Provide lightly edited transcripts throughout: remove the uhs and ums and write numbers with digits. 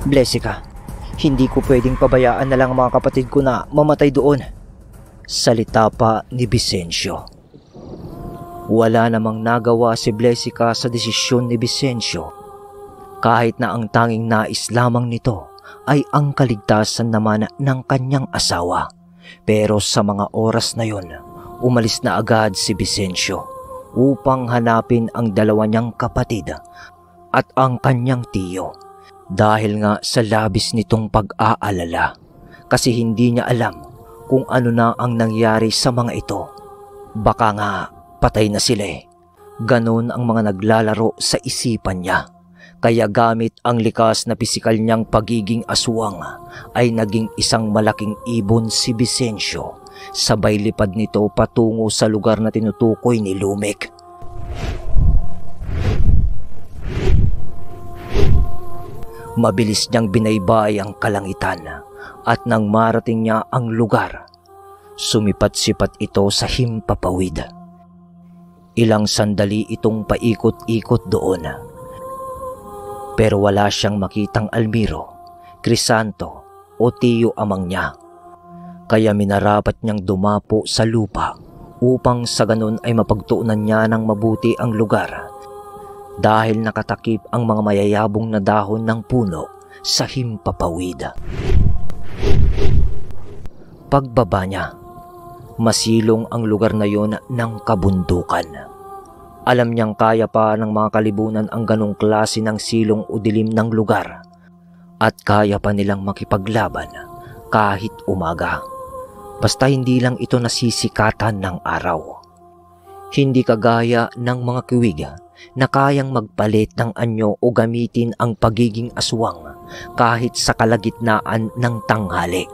Blessica, hindi ko pwedeng pabayaan na lang ang mga kapatid ko na mamatay doon. Salita pa ni Vicencio. Wala namang nagawa si Blessica sa desisyon ni Vicencio. Kahit na ang tanging nais lamang nito ay ang kaligtasan naman ng kanyang asawa. Pero sa mga oras na yon, umalis na agad si Vicencio upang hanapin ang dalawa niyang kapatid at ang kanyang tiyo. Dahil nga sa labis nitong pag-aalala kasi hindi niya alam kung ano na ang nangyari sa mga ito. Baka nga patay na sila eh. Ganon ang mga naglalaro sa isipan niya. Kaya gamit ang likas na pisikal niyang pagiging aswang ay naging isang malaking ibon si Vicencio. Sabay lipad nito patungo sa lugar na tinutukoy ni Lumek. Mabilis niyang binaybay ang kalangitan at nang marating niya ang lugar, sumipat-sipat ito sa himpapawid. Ilang sandali itong paikot-ikot doon. Pero wala siyang makitang Almiro, Crisanto o tiyo amang niya. Kaya minarapat niyang dumapo sa lupa upang sa ganun ay mapagtuunan niya ng mabuti ang lugar. Dahil nakatakip ang mga mayayabong na dahon ng puno sa himpapawid. Pagbaba niya, masilong ang lugar na yon ng kabundukan. Alam niyang kaya pa ng mga kalibunan ang ganong klase ng silong o dilim ng lugar at kaya pa nilang makipaglaban kahit umaga. Basta hindi lang ito nasisikatan ng araw. Hindi kagaya ng mga kiwig na kayang magpalit ng anyo o gamitin ang pagiging aswang kahit sa kalagitnaan ng tanghali.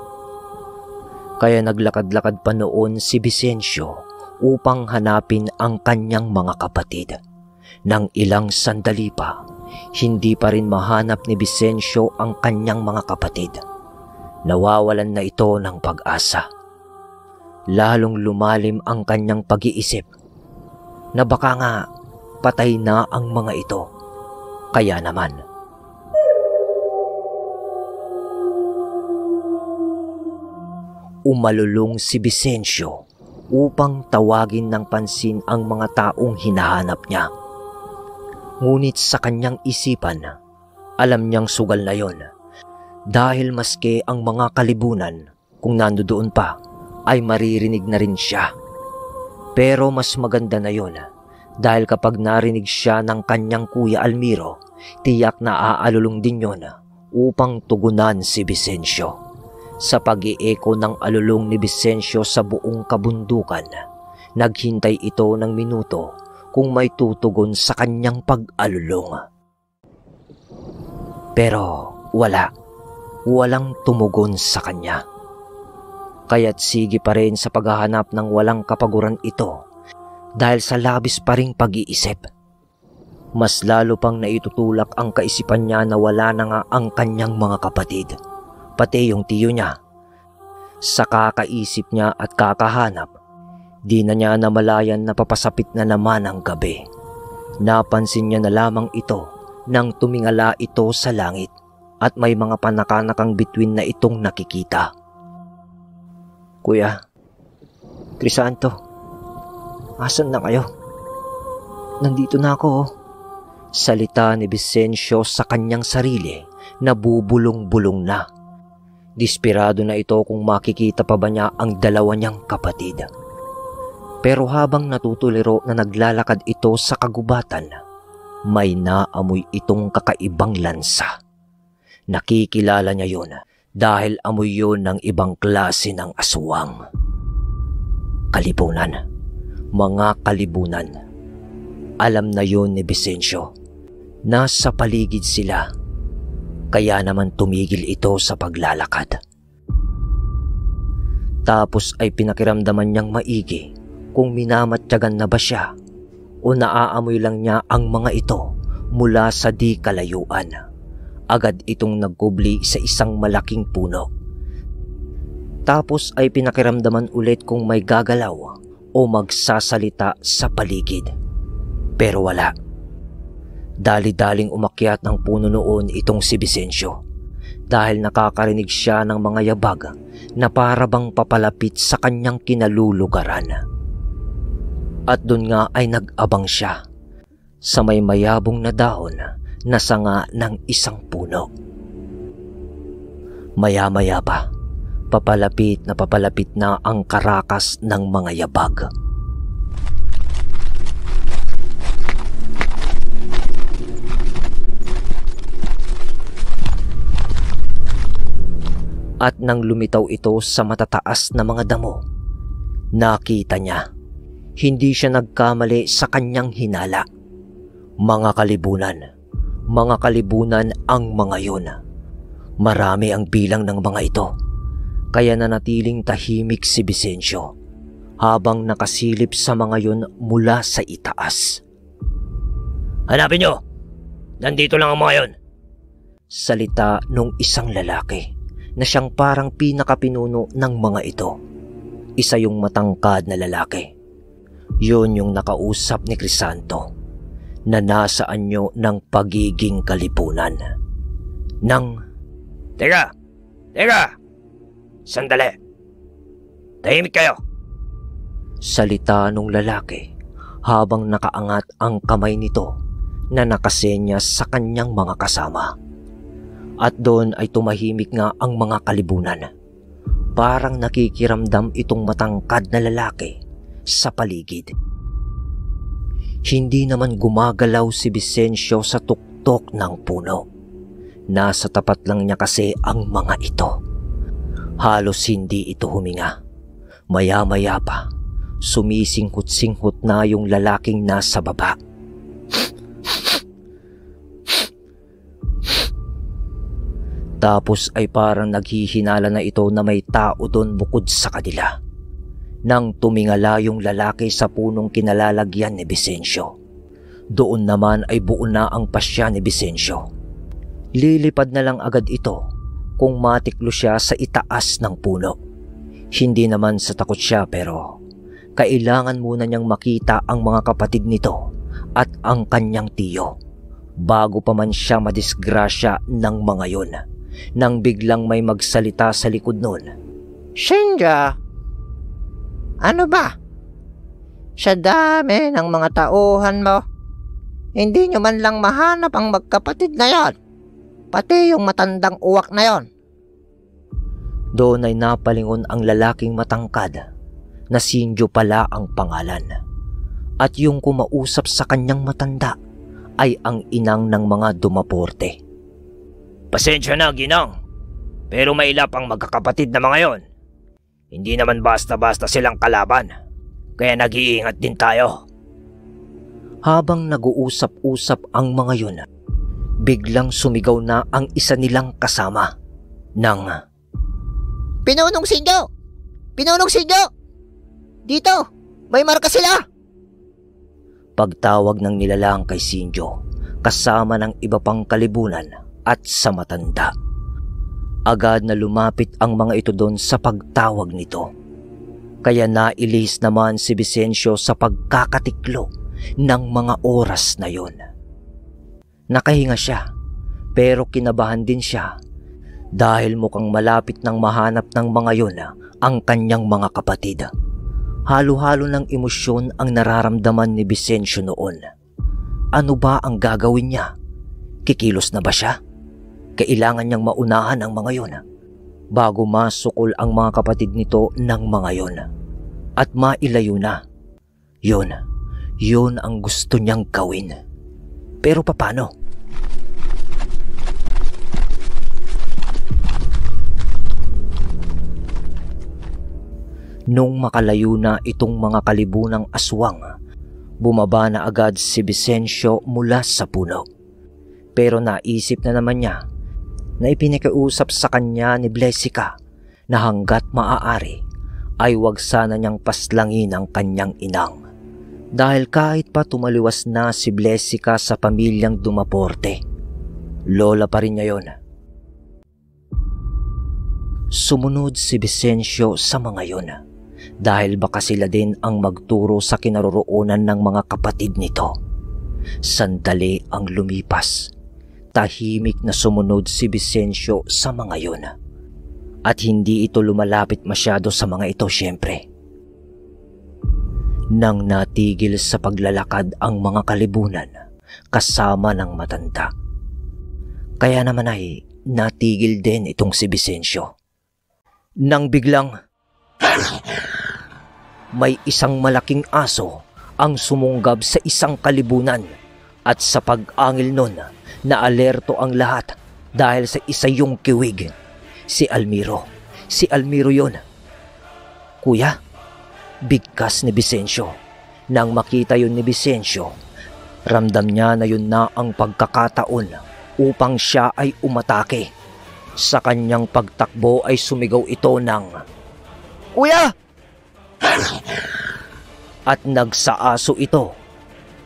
Kaya naglakad-lakad pa noon si Vicencio upang hanapin ang kanyang mga kapatid. Nang ilang sandali pa, hindi pa rin mahanap ni Vicencio ang kanyang mga kapatid. Nawawalan na ito ng pag-asa. Lalong lumalim ang kanyang pag-iisip na baka nga patay na ang mga ito. Kaya naman, umalulong si Vicencio upang tawagin ng pansin ang mga taong hinahanap niya. Ngunit sa kanyang isipan, alam niyang sugal na yon. Dahil maski ang mga kalibunan, kung nandoon pa, ay maririnig na rin siya. Pero mas maganda na yon. Dahil kapag narinig siya ng kanyang kuya Almiro, tiyak na aalulong din yon upang tugunan si Vicencio. Sa pag-ieko ng alulong ni Vicencio sa buong kabundukan, naghintay ito ng minuto kung may tutugon sa kanyang pag-alulong. Pero walang tumugon sa kanya. Kaya't sige pa rin sa paghahanap ng walang kapaguran ito dahil sa labis pa ring pag-iisip. Mas lalo pang naitutulak ang kaisipan niya na wala na nga ang kanyang mga kapatid, pati yung tiyo niya. Sa kakaisip niya at kakahanap, di na niya namalayan na papasapit na naman ang gabi. Napansin niya na lamang ito nang tumingala ito sa langit at may mga panakanakang bituin na itong nakikita. Kuya, Crisanto, asan na kayo? Nandito na ako oh. Salita ni Vicencio sa kanyang sarili na bubulong-bulong na. Desperado na ito kung makikita pa ba niya ang dalawa niyang kapatid. Pero habang natutuliro na naglalakad ito sa kagubatan, may naamoy itong kakaibang lansa. Nakikilala niya yun dahil amoy yun ng ibang klase ng aswang. Kalibunan. Mga kalibunan. Alam na yun ni Vicencio. Nasa paligid sila. Kaya naman tumigil ito sa paglalakad. Tapos ay pinakiramdaman niyang maigi kung minamatyagan na ba siya o naaamoy lang niya ang mga ito mula sa di kalayuan. Agad itong nagkubli sa isang malaking puno. Tapos ay pinakiramdaman ulit kung may gagalaw o magsasalita sa paligid. Pero wala. Dali-daling umakyat ng puno noon itong si Vicencio. dahil nakakarinig siya ng mga yabag na parabang papalapit sa kanyang kinalulugaran. At doon nga ay nag-abang siya sa may mayabong na dahon na sanga ng isang puno. Maya-maya pa, papalapit na ang karakas ng mga yabag. At nang lumitaw ito sa matataas na mga damo, nakita niya, hindi siya nagkamali sa kanyang hinala. Mga kalibunan ang mga yun. Marami ang bilang ng mga ito, kaya nanatiling tahimik si Vicencio habang nakasilip sa mga yun mula sa itaas. "Hanapin nyo! Nandito lang ang mga yun!" Salita nung isang lalaki na siyang parang pinakapinuno ng mga ito. Isa yung matangkad na lalaki. Yun yung nakausap ni Crisanto na nasa anyo ng pagiging kalipunan. Teka! Sandali! Tahimik kayo! Salita nung lalaki habang nakaangat ang kamay nito na nakasenyas sa kanyang mga kasama. At doon ay tumahimik nga ang mga kalibunan. Parang nakikiramdam itong matangkad na lalaki sa paligid. Hindi naman gumagalaw si Vicencio sa tuktok ng puno. Nasa tapat lang niya kasi ang mga ito. Halos hindi ito huminga. Maya-maya pa, sumisingkot-singkot na yung lalaking nasa baba. Tapos ay parang naghihinala na ito na may tao doon bukod sa kanila. Nang tumingala yung lalaki sa punong kinalalagyan ni Vicencio, doon naman ay buo na ang pasya ni Vicencio. Lilipad na lang agad ito kung matiklo siya sa itaas ng puno. Hindi naman sa takot siya, pero kailangan muna niyang makita ang mga kapatid nito at ang kanyang tiyo bago pa man siya madisgrasya ng mga yun. Nang biglang may magsalita sa likod nun. "Shinja, ano ba? Sa dami ng mga tauhan mo, hindi nyo man lang mahanap ang magkapatid na yon, pati yung matandang uwak na yon." Doon ay napalingon ang lalaking matangkad na Sinjo pala ang pangalan. At yung kumausap sa kanyang matanda ay ang inang ng mga dumaporte. "Pasensya na, ginang. Pero may ilan pang magkakapatid na mga yon. Hindi naman basta-basta silang kalaban. Kaya nag-iingat din tayo." Habang nag-uusap-usap ang mga yun, biglang sumigaw na ang isa nilang kasama ng Pinunong Sinjo! Pinunong Sinjo! Dito! May marka sila!" pagtawag ng nilalang kay Sinjo kasama ng iba pang kalibunan at sa matanda. Agad na lumapit ang mga ito doon sa pagtawag nito. Kaya nailis naman si Vicencio sa pagkakatiklo ng mga oras na yon. Nakahinga siya, pero kinabahan din siya dahil mukhang malapit nang mahanap ng mga yon ang kanyang mga kapatid. Halo-halo ng emosyon ang nararamdaman ni Vicencio noon. Ano ba ang gagawin niya? Kikilos na ba siya? Kailangan niyang maunahan ang mga yon bago masukol ang mga kapatid nito ng mga yon at mailayo na. Yun ang gusto niyang gawin. Pero paano? Nung makalayo na itong mga kalibunang aswang, bumaba na agad si Vicencio mula sa puno. Pero naisip na naman niya na ipinakiusap sa kanya ni Blessica na hanggat maaari ay wag sana niyang paslangin ang kanyang inang. Dahil kahit pa tumaliwas na si Blessica sa pamilyang dumaporte, lola pa rin niya yon. Sumunod si Vicencio sa mga yon dahil baka sila din ang magturo sa kinaroroonan ng mga kapatid nito. Sandali ang lumipas. tahimik na sumunod si Vicencio sa mga yun. At hindi ito lumalapit masyado sa mga ito syempre. Nang natigil sa paglalakad ang mga kalibunan kasama ng matanda. Kaya naman ay natigil din itong si Vicencio. Nang biglang may isang malaking aso ang sumunggab sa isang kalibunan at sa pag-angil nun na alerto ang lahat dahil sa isa yung kiwig. Si Almiro. Si Almiro yun. Kuya, bigkas ni Vicencio. Nang makita yun ni Vicencio, ramdam niya na yun na ang pagkakataon upang siya ay umatake. Sa kanyang pagtakbo ay sumigaw ito ng "Kuya!" At nagsaaso ito.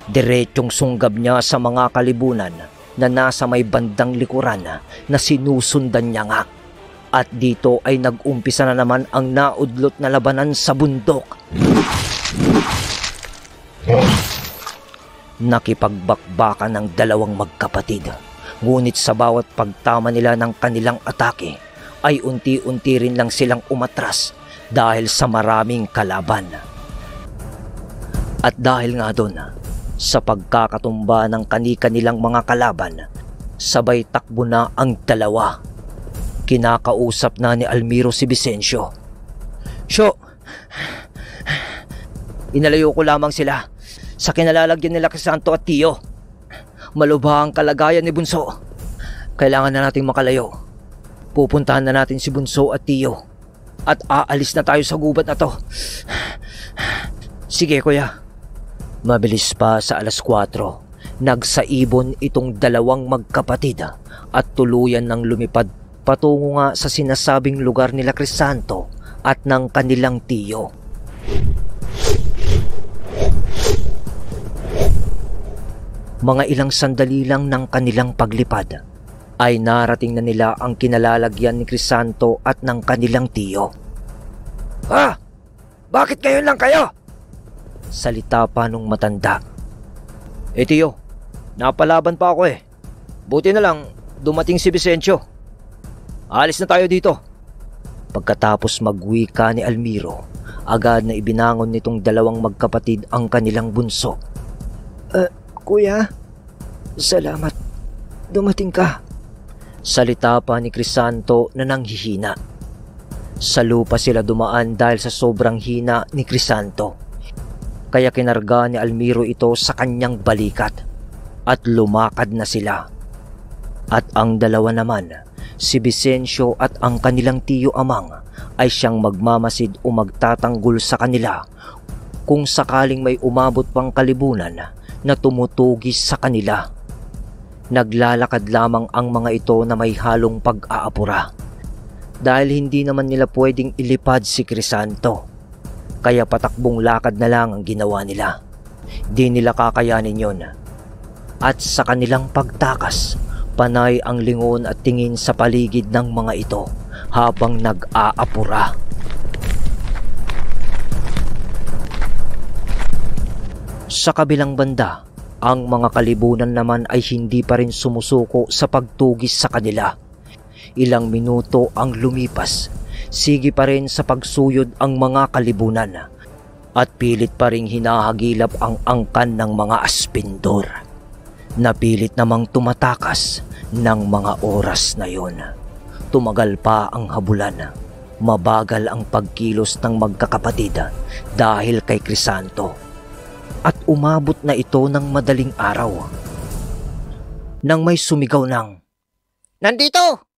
Diretsyong sunggab niya sa mga kalibunan na nasa may bandang likuran na sinusundan niya nga. At dito ay nag-umpisa na naman ang naudlot na labanan sa bundok. Nakipagbakbakan ng dalawang magkapatid. Ngunit sa bawat pagtama nila ng kanilang atake ay unti-unti rin lang silang umatras dahil sa maraming kalaban. At dahil nga doon, sa pagkakatumba ng kani-kanilang mga kalaban, sabay takbo na ang dalawa. Kinakausap na ni Almiro si Vicencio. "Syo, inalayo ko lamang sila sa kinalalagyan nila Crisanto at Tio. Malubha ang kalagayan ni Bunso. Kailangan na nating makalayo. Pupuntahan na natin si Bunso at Tio at aalis na tayo sa gubat na to." "Sige, kuya." Mabilis pa sa 4:00, nagsaibon itong dalawang magkapatid at tuluyan ng lumipad patungo nga sa sinasabing lugar nila Crisanto at ng kanilang Tio. Mga ilang sandali lang ng kanilang paglipad ay narating na nila ang kinalalagyan ni Crisanto at ng kanilang Tio. Bakit ngayon lang kayo?" Salita pa nung matanda. Tio, napalaban pa ako eh. Buti na lang dumating si Vicencio. Alis na tayo dito." Pagkatapos magwika ni Almiro, agad na ibinangon nitong dalawang magkapatid ang kanilang bunso. Kuya, salamat. Dumating ka." Salita pa ni Crisanto na nanghihina. Sa lupa sila dumaan dahil sa sobrang hina ni Crisanto. Kaya kinarga ni Almiro ito sa kanyang balikat at lumakad na sila. At ang dalawa naman, si Vicencio at ang kanilang Tio Amang, ay siyang magmamasid o magtatanggol sa kanila kung sakaling may umabot pang kalibunan na tumutugis sa kanila. Naglalakad lamang ang mga ito na may halong pag-aapura dahil hindi naman nila pwedeng ilipad si Crisanto. Kaya patakbong lakad na lang ang ginawa nila. Di nila kakayanin yon. At sa kanilang pagtakas, panay ang lingon at tingin sa paligid ng mga ito habang nag-aapura. Sa kabilang banda, ang mga kalibunan naman ay hindi pa rin sumusuko sa pagtugis sa kanila. Ilang minuto ang lumipas, sige pa rin sa pagsuyod ang mga kalibunan at pilit pa rin hinahagilap ang angkan ng mga aspindor. Napilit namang tumatakas ng mga oras na yon. Tumagal pa ang habulan. Mabagal ang pagkilos ng magkakapatid dahil kay Crisanto. At umabot na ito ng madaling araw. Nang may sumigaw ng, Nandito!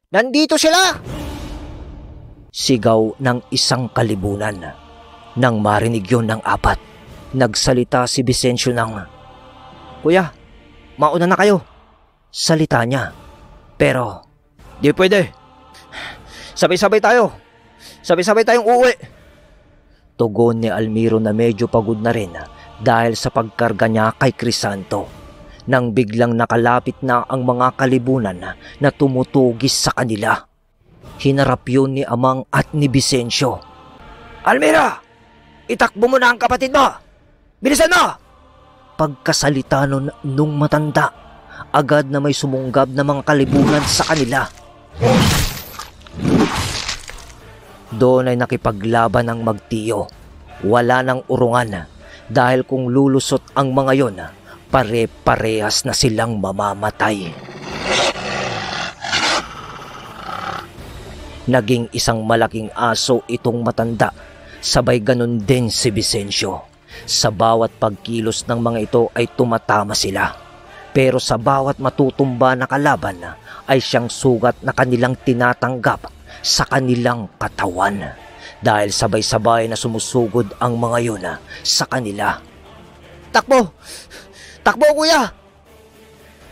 Nandito sila! Sigaw ng isang kalibunan. Nang marinig yun ng 4, nagsalita si Vicencio ng, Kuya, mauna na kayo. Salita niya. Pero, di pwede. Sabay-sabay tayo. Sabay-sabay tayong uuwi. Tugon ni Almiro na medyo pagod na rin dahil sa pagkarga niya kay Crisanto. Nang biglang nakalapit na ang mga kalibunan na tumutugis sa kanila. Hinarap yun ni Amang at ni Vicencio. Almira! Itakbo mo na ang kapatid mo! Bilisan mo! Pagkasalita nun nung matanda agad na may sumunggab na mga kalibunan sa kanila. Doon ay nakipaglaban ang magtiyo. Wala nang urungan dahil kung lulusot ang mga yon, pare-parehas na silang mamamatay. Naging isang malaking aso itong matanda, sabay ganon din si Vicencio. Sa bawat pagkilos ng mga ito ay tumatama sila. Pero sa bawat matutumba na kalaban ay siyang sugat na kanilang tinatanggap sa kanilang katawan. Dahil sabay-sabay na sumusugod ang mga yun sa kanila. Takbo! Takbo, kuya!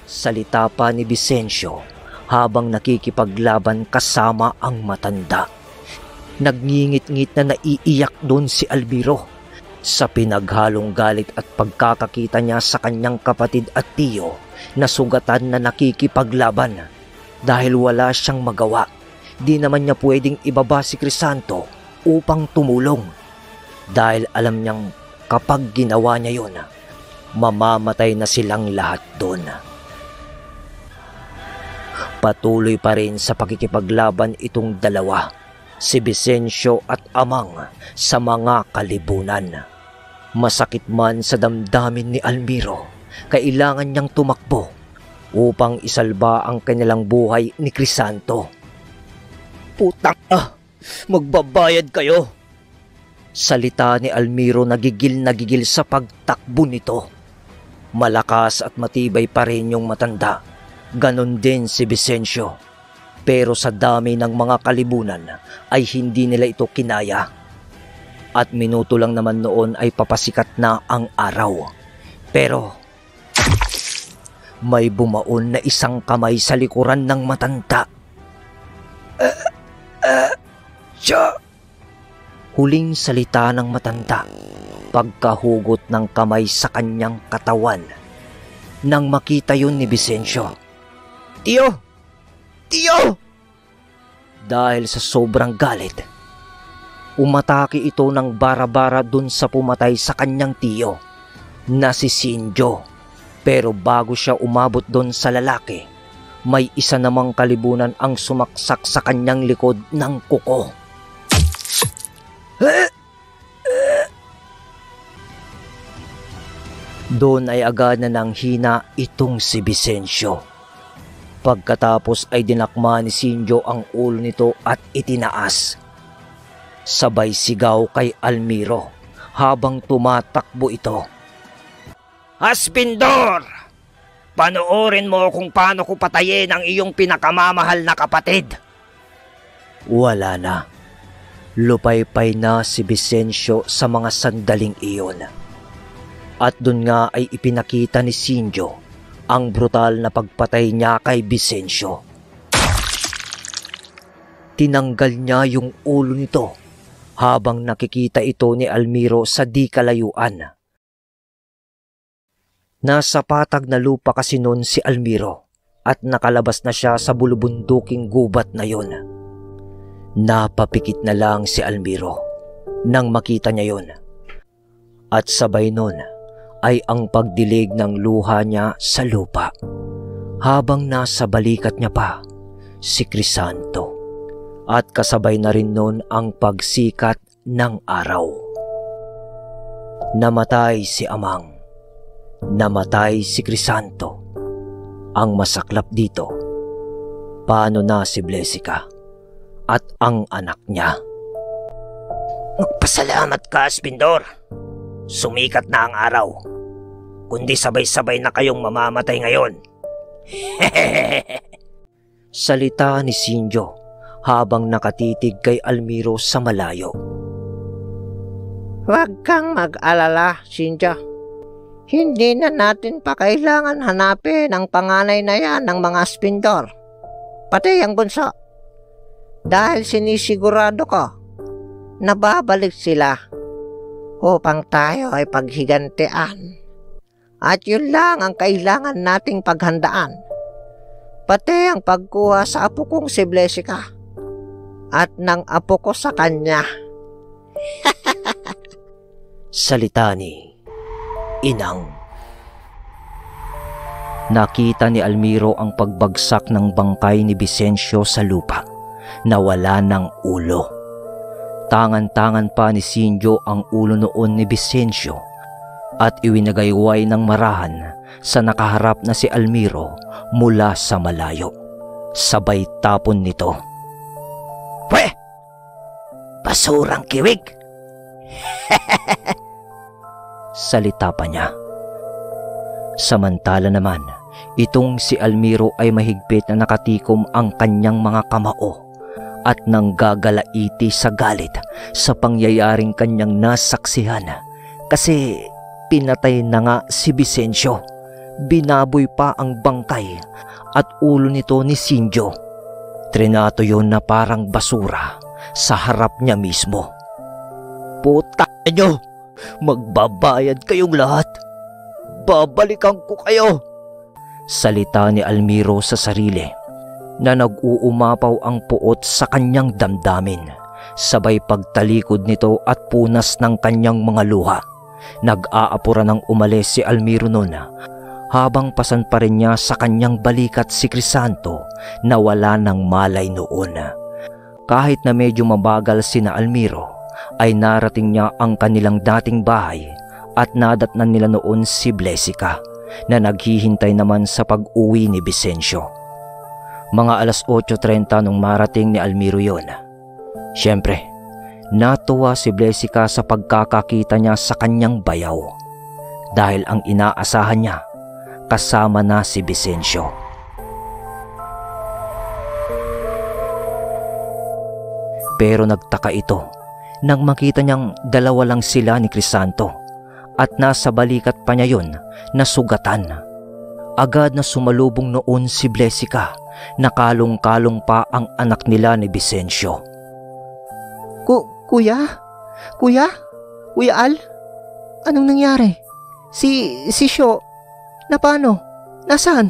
Salita pa ni Vicencio habang nakikipaglaban kasama ang matanda. Nagngingit-ngit na naiiyak doon si Almiro sa pinaghalong galit at pagkakakita niya sa kanyang kapatid at tiyo na sugatan na nakikipaglaban. Dahil wala siyang magawa, di naman niya pwedeng ibaba si Crisanto upang tumulong. Dahil alam niyang kapag ginawa niya yun, mamamatay na silang lahat doon. Patuloy pa rin sa pakikipaglaban itong dalawa, si Vicencio at Amang, sa mga kalibunan. Masakit man sa damdamin ni Almiro, kailangan niyang tumakbo upang isalba ang kanilang buhay ni Crisanto. Putang magbabayad kayo! Salita ni Almiro na gigil sa pagtakbo nito. Malakas at matibay pa rin yung matanda. Ganon din si Vicencio. Pero sa dami ng mga kalibunan ay hindi nila ito kinaya. At minuto lang naman noon ay papasikat na ang araw. Pero may bumaon na isang kamay sa likuran ng matanda. Siya! Huling salita ng matanda pagkahugot ng kamay sa kanyang katawan. Nang makita yun ni Vicencio. Tiyo! Tiyo! Dahil sa sobrang galit, umatake ito ng bara-bara dun sa pumatay sa kanyang tiyo na si Sinjo. Pero bago siya umabot dun sa lalaki, may isa namang kalibunan ang sumaksak sa kanyang likod ng kuko. Doon ay agad na nanghina itong si Vicencio. Pagkatapos ay dinakma ni Sinjo ang ulo nito at itinaas. Sabay sigaw kay Almiro habang tumatakbo ito. Aspindor! Panoorin mo kung paano ko patayin ang iyong pinakamamahal na kapatid. Wala na. Lupaypay na si Vicencio sa mga sandaling iyon. At dun nga ay ipinakita ni Sinjo ang brutal na pagpatay niya kay Vicencio. Tinanggal niya yung ulo nito habang nakikita ito ni Almiro sa di kalayuan. Nasa patag na lupa kasi noon si Almiro at nakalabas na siya sa bulubunduking gubat na yon. Napapikit na lang si Almiro nang makita niya yon. At sabay nun ay ang pagdilig ng luha niya sa lupa habang nasa balikat niya pa si Crisanto. At kasabay na rin nun ang pagsikat ng araw. Namatay si Amang. Namatay si Crisanto. Ang masaklap dito, paano na si Blesica at ang anak niya? Magpasalamat ka, Aspindor. Sumikat na ang araw. Kundi sabay-sabay na kayong mamamatay ngayon. Salita ni Sinjo habang nakatitig kay Almiro sa malayo. Huwag kang mag-alala, Sinjo. Hindi na natin pa kailangan hanapin ang panganay na yan ng mga Aspindor. Pati ang bunso. Dahil sinisigurado ko na babalik sila upang tayo ay paghigantian. At yun lang ang kailangan nating paghandaan. Pati ang pagkuha sa apo kong si Blesica at ng apo ko sa kanya. Salita ni Inang. Nakita ni Almiro ang pagbagsak ng bangkay ni Vicencio sa lupa na wala ng ulo. Tangan-tangan pa ni Sinjo ang ulo noon ni Vicencio at iwinagayway ng marahan sa nakaharap na si Almiro mula sa malayo. Sabay tapon nito. Pwe! Basurang kiwig! Salita pa niya. Samantala naman, itong si Almiro ay mahigpit na nakatikom ang kanyang mga kamao at nanggagalaiti sa galit sa pangyayaring kanyang nasaksihan kasi pinatay na nga si Vicencio. Binaboy pa ang bangkay at ulo nito ni Sinjo. Trinato yun na parang basura sa harap niya mismo. Puta nyo! Magbabayad kayong lahat! Babalikan ko kayo! Salita ni Almiro sa sarili na nag-uumapaw ang puot sa kanyang damdamin. Sabay pagtalikod nito at punas ng kanyang mga luha. Nag-aapura ng umalis si Almiro noon habang pasan pa rin niya sa kanyang balikat si Crisanto na wala ng malay noon. Kahit na medyo mabagal sina Almiro, ay narating niya ang kanilang dating bahay at nadatnan nila noon si Blesica na naghihintay naman sa pag-uwi ni Vicencio. Mga alas 8:30 nung marating ni Almiro yon. Siyempre, natuwa si Blesica sa pagkakakita niya sa kanyang bayaw dahil ang inaasahan niya kasama na si Vicencio. Pero nagtaka ito nang makita niyang dalawa lang sila ni Crisanto at nasa balikat pa niya yun na sugatan. Agad na sumalubong noon si Blesica na kalong-kalong pa ang anak nila ni Vicencio. Kuya Al, anong nangyari? Si Sio, na paano? Nasaan?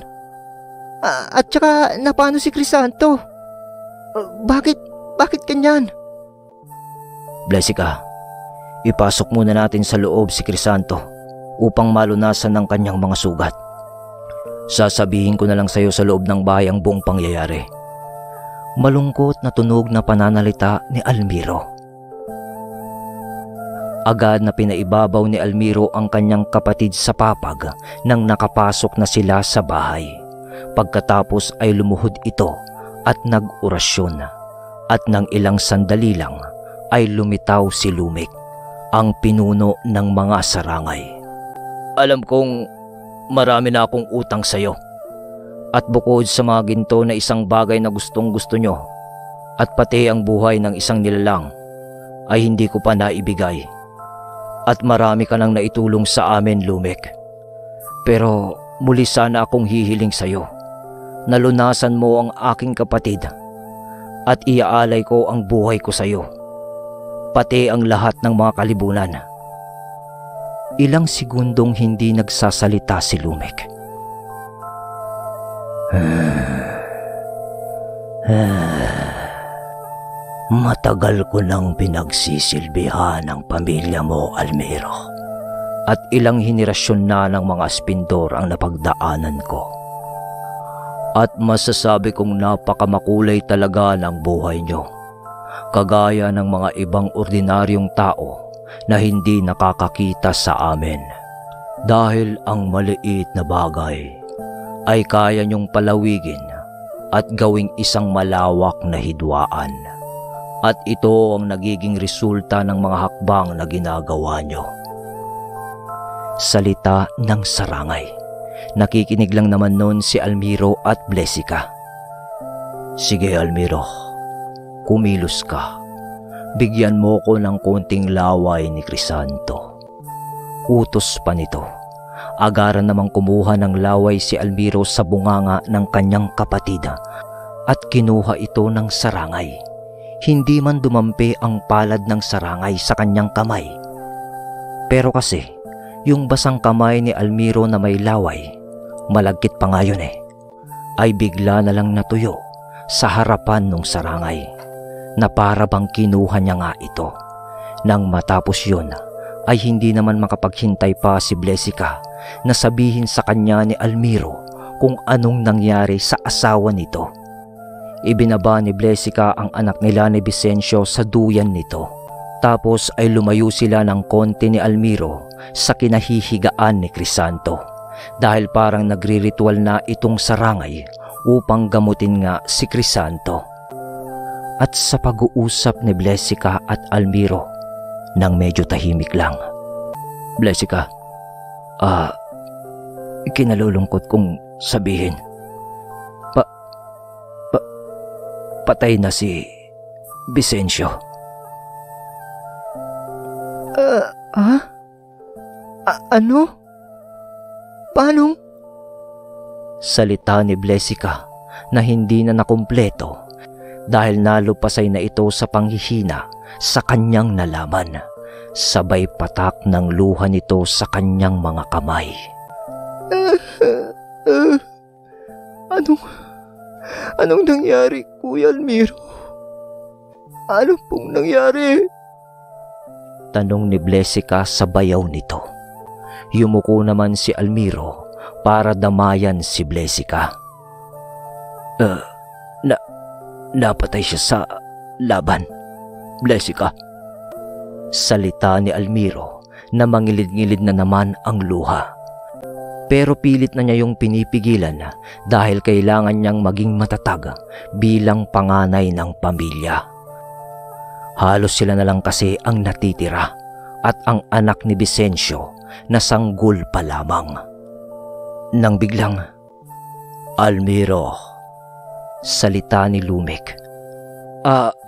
At saka na paano si Crisanto? Bakit ganyan? Blesica, ipasok muna natin sa loob si Crisanto upang malunasan ng kanyang mga sugat. Sasabihin ko na lang sa iyo sa loob ng bahay ang buong pangyayari. Malungkot na tunog na pananalita ni Almiro. Agad na pinaibabaw ni Almiro ang kanyang kapatid sa papag nang nakapasok na sila sa bahay. Pagkatapos ay lumuhod ito at nag-orasyon at nang ilang sandali lang ay lumitaw si Lumik, ang pinuno ng mga sarangay. Alam kong marami na akong utang sa iyo at bukod sa mga ginto na isang bagay na gustong gusto nyo at pati ang buhay ng isang nilalang ay hindi ko pa naibigay. At marami ka nang naitulong sa amin, Lumek. Pero muli sana akong hihiling sa iyo. Nalunasan mo ang aking kapatid at iaalay ko ang buhay ko sa iyo. Pati ang lahat ng mga kalibunan. Ilang segundong hindi nagsasalita si Lumek. Matagal ko nang pinagsisilbihan ang pamilya mo, Almiro. At ilang henerasyon na ng mga aspindor ang napagdaanan ko. At masasabi kong napakamakulay talaga ng buhay nyo. Kagaya ng mga ibang ordinaryong tao na hindi nakakakita sa amin. Dahil ang maliit na bagay ay kaya nyong palawigin at gawing isang malawak na hidwaan. At ito ang nagiging resulta ng mga hakbang na ginagawa nyo. Salita ng sarangay. Nakikinig lang naman noon si Almiro at Blesica. Sige Almiro, kumilos ka. Bigyan mo ko ng konting laway ni Crisanto. Utos pa nito. Agaran namang kumuha ng laway si Almiro sa bunganga ng kanyang kapatid at kinuha ito ng sarangay. Hindi man dumampi ang palad ng sarangay sa kanyang kamay. Pero kasi, yung basang kamay ni Almiro na may laway, malagkit pa nga yun ay bigla na lang natuyo sa harapan ng sarangay na para bang kinuha niya nga ito. Nang matapos yun, ay hindi naman makapaghintay pa si Blesica na sabihin sa kanya ni Almiro kung anong nangyari sa asawa nito. Ibinaba ni Blesica ang anak nila ni Vicencio sa duyan nito. Tapos ay lumayo sila ng konti ni Almiro sa kinahihigaan ni Crisanto dahil parang nagriritual na itong sarangay upang gamutin nga si Crisanto. At sa pag-uusap ni Blesica at Almiro nang medyo tahimik lang, Blesica, kinalulungkot kong sabihin, patay na si Vicencio. Ano? Paano? Salita ni Blesica na hindi na nakumpleto dahil nalupasay na ito sa panghihina sa kanyang nalaman. Sabay patak ng luha nito sa kanyang mga kamay. Anong nangyari, Kuya Almiro? Ano pong nangyari? Tanong ni Blesica sa bayaw nito. Yumuko naman si Almiro para damayan si Blesica. Napatay siya sa laban, Blesica. Salita ni Almiro na mangilid-ngilid na naman ang luha. Pero pilit na niya yung pinipigilan dahil kailangan niyang maging matatag bilang panganay ng pamilya. Halos sila na lang kasi ang natitira at ang anak ni Vicencio na sanggol pa lamang. Nang biglang, Almiro, salita ni Lumek.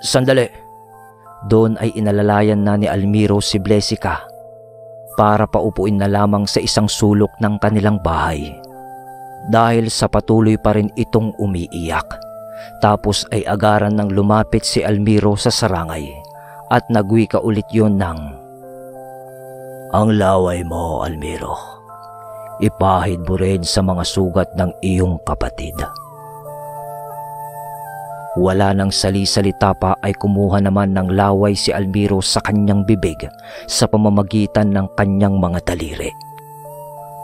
Sandali. Doon ay inalalayan na ni Almiro si Blesica para paupuin na lamang sa isang sulok ng kanilang bahay. Dahil sa patuloy pa rin itong umiiyak. Tapos ay agaran ng lumapit si Almiro sa sarangay at nagwika ulit yon ng, "Ang laway mo, Almiro, ipahid mo rin sa mga sugat ng iyong kapatid." Wala nang sali-salita pa ay kumuha naman ng laway si Almiro sa kanyang bibig sa pamamagitan ng kanyang mga daliri.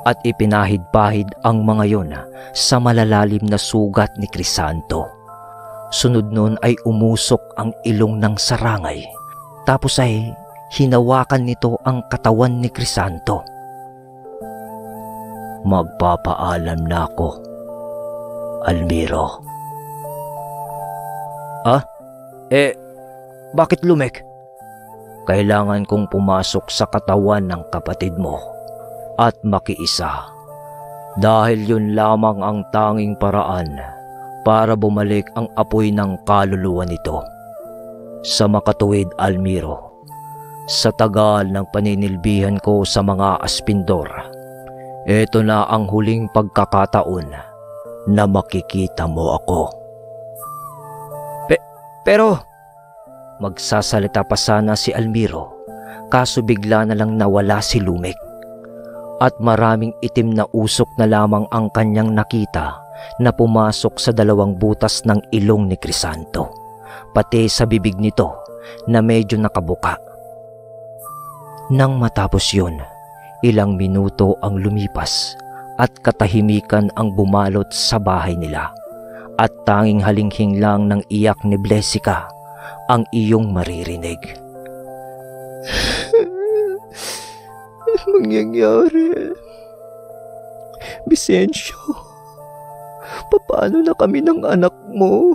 At ipinahid-pahid ang mga yon sa malalalim na sugat ni Crisanto. Sunod nun ay umusok ang ilong ng sarangay. Tapos ay hinawakan nito ang katawan ni Crisanto. "Magpapaalam na ako, Almiro." Bakit, Lumek? "Kailangan kong pumasok sa katawan ng kapatid mo at makiisa dahil yun lamang ang tanging paraan para bumalik ang apoy ng kaluluwa nito. Sa makatuwid, Almiro, sa tagal ng paninilbihan ko sa mga aspindor, ito na ang huling pagkakataon na makikita mo ako." Pero magsasalita pa sana si Almiro, kaso bigla na lang nawala si Lumek. At maraming itim na usok na lamang ang kanyang nakita na pumasok sa dalawang butas ng ilong ni Crisanto, pati sa bibig nito na medyo nakabuka. Nang matapos yun, ilang minuto ang lumipas at katahimikan ang bumalot sa bahay nila. At tanging halinghing lang ng iyak ni Blesica ang iyong maririnig. Anong mangyayari? Vicencio, paano na kami ng anak mo?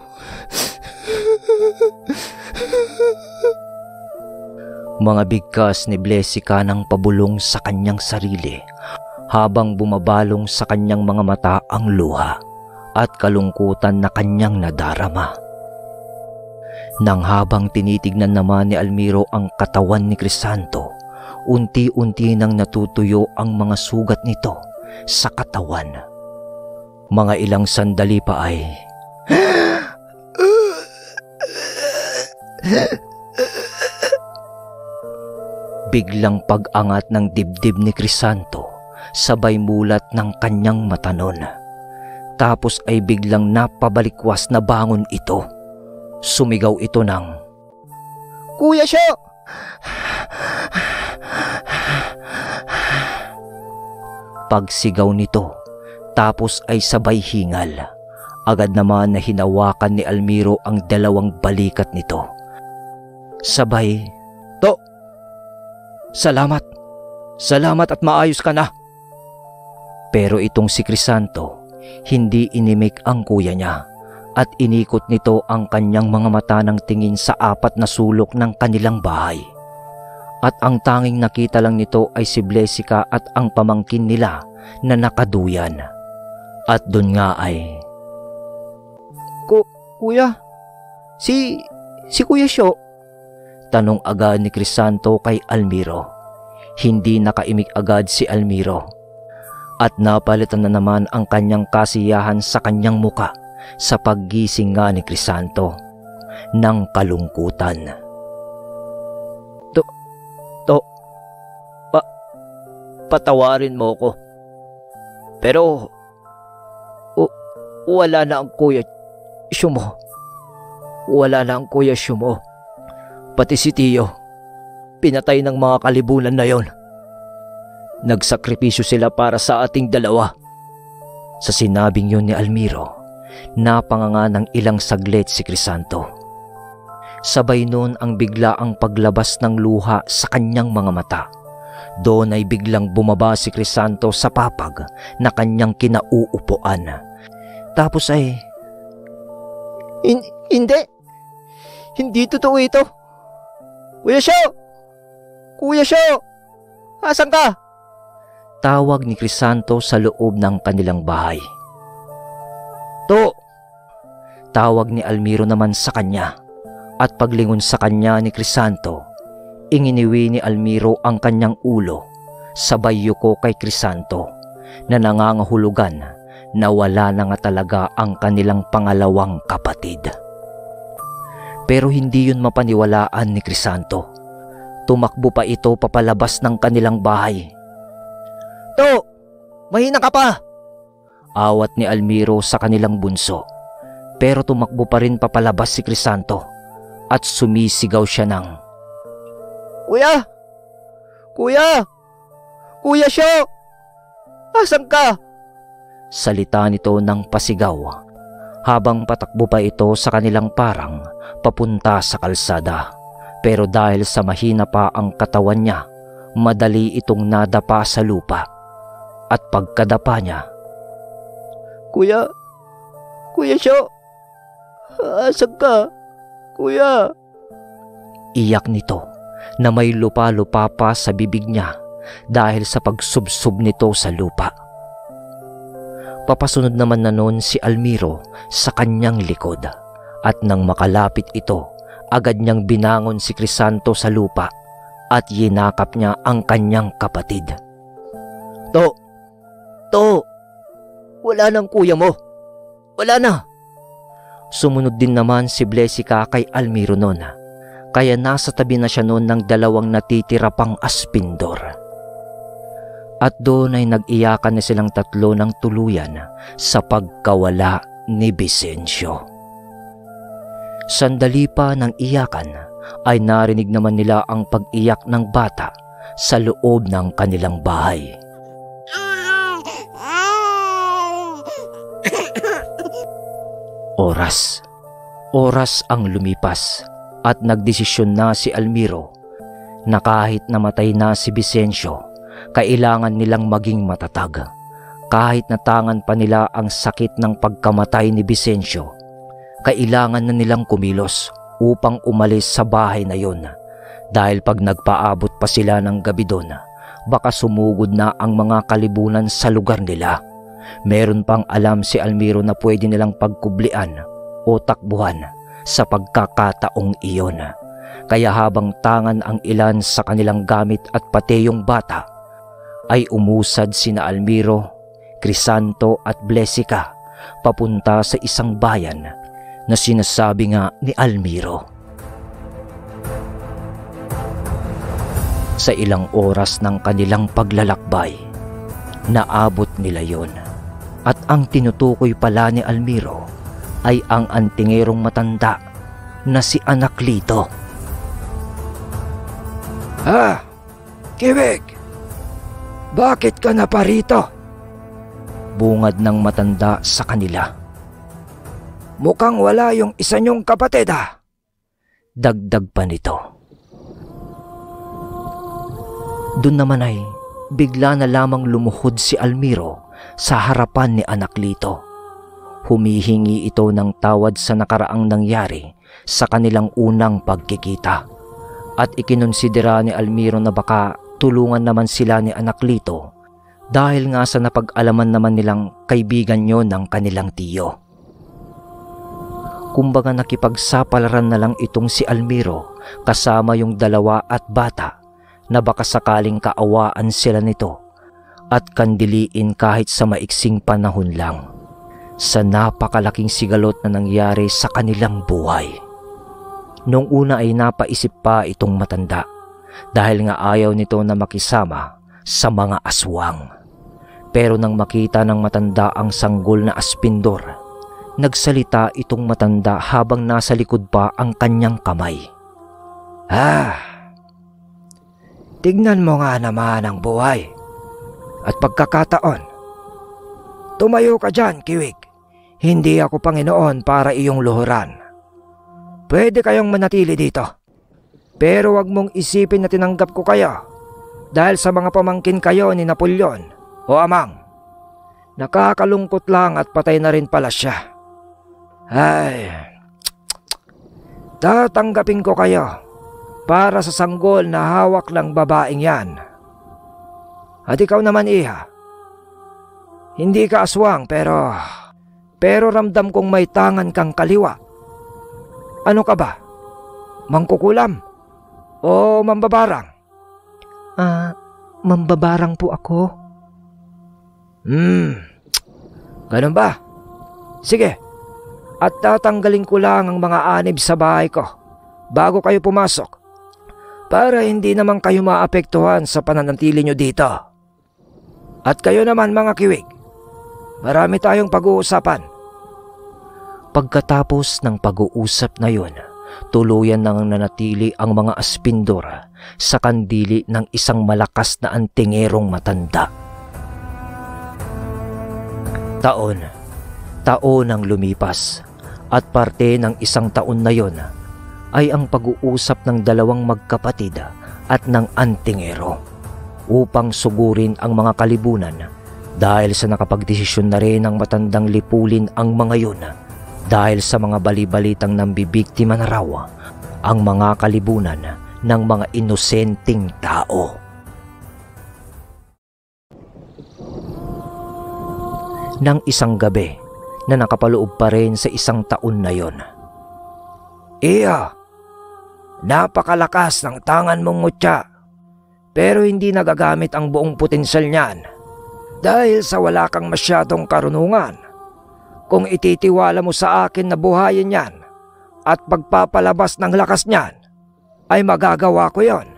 Mga bigkas ni Blesica ng pabulong sa kanyang sarili habang bumabalong sa kanyang mga mata ang luha at kalungkutan na kanyang nadarama. Nang habang tinitignan naman ni Almiro ang katawan ni Crisanto, unti-unti nang natutuyo ang mga sugat nito sa katawan. Mga ilang sandali pa ay biglang pag-angat ng dibdib ni Crisanto sabay mulat ng kanyang matanon. Tapos ay biglang napabalikwas na bangon ito. Sumigaw ito ng, "Kuya Syo!" Pagsigaw nito, Tapos ay sabay hingal. Agad naman na hinawakan ni Almiro ang dalawang balikat nito. Sabay, "To, salamat. Salamat at maayos ka na." Pero itong si Crisanto, hindi inimik ang kuya niya at inikot nito ang kanyang mga mata ng tingin sa apat na sulok ng kanilang bahay. At ang tanging nakita lang nito ay si Blesica at ang pamangkin nila na nakaduyan. At dun nga ay, Kuya, si Kuya Syo?" Tanong agad ni Crisanto kay Almiro. Hindi nakaimik agad si Almiro. At napalitan na naman ang kanyang kasiyahan sa kanyang muka sa paggising nga ni Crisanto ng kalungkutan. Patawarin mo ko. Pero wala na ang Kuya Syo mo. Wala na ang Kuya Syo mo. Pati si Tio, pinatay ng mga kalibunan na yon. Nagsakripisyo sila para sa ating dalawa. Sa sinabing yun ni Almiro, napanganga ng ilang saglit si Crisanto. Sabay nun ang bigla ang paglabas ng luha sa kanyang mga mata. Doon ay biglang bumaba si Crisanto sa papag na kanyang kinauupuan. Tapos ay, Hindi totoo ito. Kuya Syo! Kuya Syo! Asan ka?" Tawag ni Crisanto sa loob ng kanilang bahay. "To!" Tawag ni Almiro naman sa kanya. At paglingon sa kanya ni Crisanto, inginiwi ni Almiro ang kanyang ulo, sabay yuko kay Crisanto na nangangahulugan na wala na nga talaga ang kanilang pangalawang kapatid. Pero hindi yun mapaniwalaan ni Crisanto. Tumakbo pa ito papalabas ng kanilang bahay. "To, mahina ka pa!" Awat ni Almiro sa kanilang bunso. Pero tumakbo pa rin papalabas si Crisanto at sumisigaw siya ng, "Kuya! Kuya! Kuya Syo! Asan ka?" Salita nito ng pasigaw habang patakbo pa ito sa kanilang parang papunta sa kalsada. Pero dahil sa mahina pa ang katawan niya, madali itong nadapa sa lupa. At pagkadapa niya, Kuya Syo, asan ka? Kuya!" Iyak nito na may lupa-lupa pa sa bibig niya dahil sa pagsubsob nito sa lupa. Papasunod naman na noon si Almiro sa kanyang likod at nang makalapit ito, agad niyang binangon si Crisanto sa lupa at yinakap niya ang kanyang kapatid. To, wala nang kuya mo. Wala na." Sumunod din naman si Blesica kay Almiro noon, kaya nasa tabi na siya noon ng dalawang natitira pang aspindor. At doon ay nag-iyakan na silang tatlo ng tuluyan sa pagkawala ni Vicencio. Sandali pa ng iyakan ay narinig naman nila ang pag-iyak ng bata sa loob ng kanilang bahay. Oras ang lumipas at nagdesisyon na si Almiro na kahit namatay na si Vicencio, kailangan nilang maging matatag. Kahit natangan pa nila ang sakit ng pagkamatay ni Vicencio, kailangan na nilang kumilos upang umalis sa bahay na yon. Dahil pag nagpaabot pa sila ng gabi doon, baka sumugod na ang mga kalibunan sa lugar nila. Meron pang alam si Almiro na pwede nilang pagkublian o takbuhan sa pagkakataong iyon. Kaya habang tangan ang ilan sa kanilang gamit at pati yung bata, ay umusad sina Almiro, Crisanto at Blesica papunta sa isang bayan na sinasabi nga ni Almiro. Sa ilang oras ng kanilang paglalakbay, naabot nila yon. At ang tinutukoy pala ni Almiro ay ang antingerong matanda na si Anaklito. Kibig! Bakit ka na parito? bungad ng matanda sa kanila. Mukhang wala yung isa niyong kapatid ha. Dagdag pa nito. Doon naman ay bigla na lamang lumuhod si Almiro sa harapan ni Anak Lito. Humihingi ito ng tawad sa nakaraang nangyari sa kanilang unang pagkikita. At ikinonsidera ni Almiro na baka tulungan naman sila ni Anak Lito dahil nga sa napag-alaman naman nilang kaibigan yon ng kanilang tiyo. Kumbaga nakipagsapalaran na lang itong si Almiro kasama yung dalawa at bata na baka sakaling kaawaan sila nito at kandiliin kahit sa maiksing panahon lang sa napakalaking sigalot na nangyari sa kanilang buhay. Noong una ay napaisip pa itong matanda dahil nga ayaw nito na makisama sa mga aswang. Pero nang makita ng matanda ang sanggol na aspindor, nagsalita itong matanda habang nasa likod pa ang kanyang kamay. Tignan mo nga naman ang buhay at pagkakataon. Tumayo ka dyan, Kiwig. Hindi ako Panginoon para iyong luhuran. Pwede kayong manatili dito. Pero wag mong isipin na tinanggap ko kayo dahil sa mga pamangkin kayo ni Napoleon o Amang. Nakakalungkot lang at patay na rin pala siya. Tatanggapin ko kayo para sa sanggol na hawak ng babaeng yan. At ikaw naman, Iha. Hindi ka aswang pero ramdam kong may tangan kang kaliwa. Ano ka ba? Mangkukulam? O mambabarang? Mambabarang po ako. Ganun ba? Sige. At tatanggalin ko lang ang mga anib sa bahay ko bago kayo pumasok para hindi naman kayo maapektuhan sa pananatili nyo dito. At kayo naman mga Kiwig, marami tayong pag-uusapan. Pagkatapos ng pag-uusap na yun, tuluyan nang nanatili ang mga aspindor sa kandili ng isang malakas na antingerong matanda. Taon ang lumipas at parte ng isang taon na yon ay ang pag-uusap ng dalawang magkapatid at ng antingero upang sugurin ang mga kalibunan dahil sa nakapagdesisyon na rin ng matandang lipulin ang mga yun dahil sa mga bali-balitang nambibiktima na raw ang mga kalibunan ng mga inosenteng tao. Nang isang gabi na nakapaloob pa rin sa isang taon na yon. Iya, napakalakas ng tangan mong mutya pero hindi nagagamit ang buong potensyal niyan dahil sa wala kang masyadong karunungan. Kung ititiwala mo sa akin na buhayin yan at pagpapalabas ng lakas niyan, ay magagawa ko yon.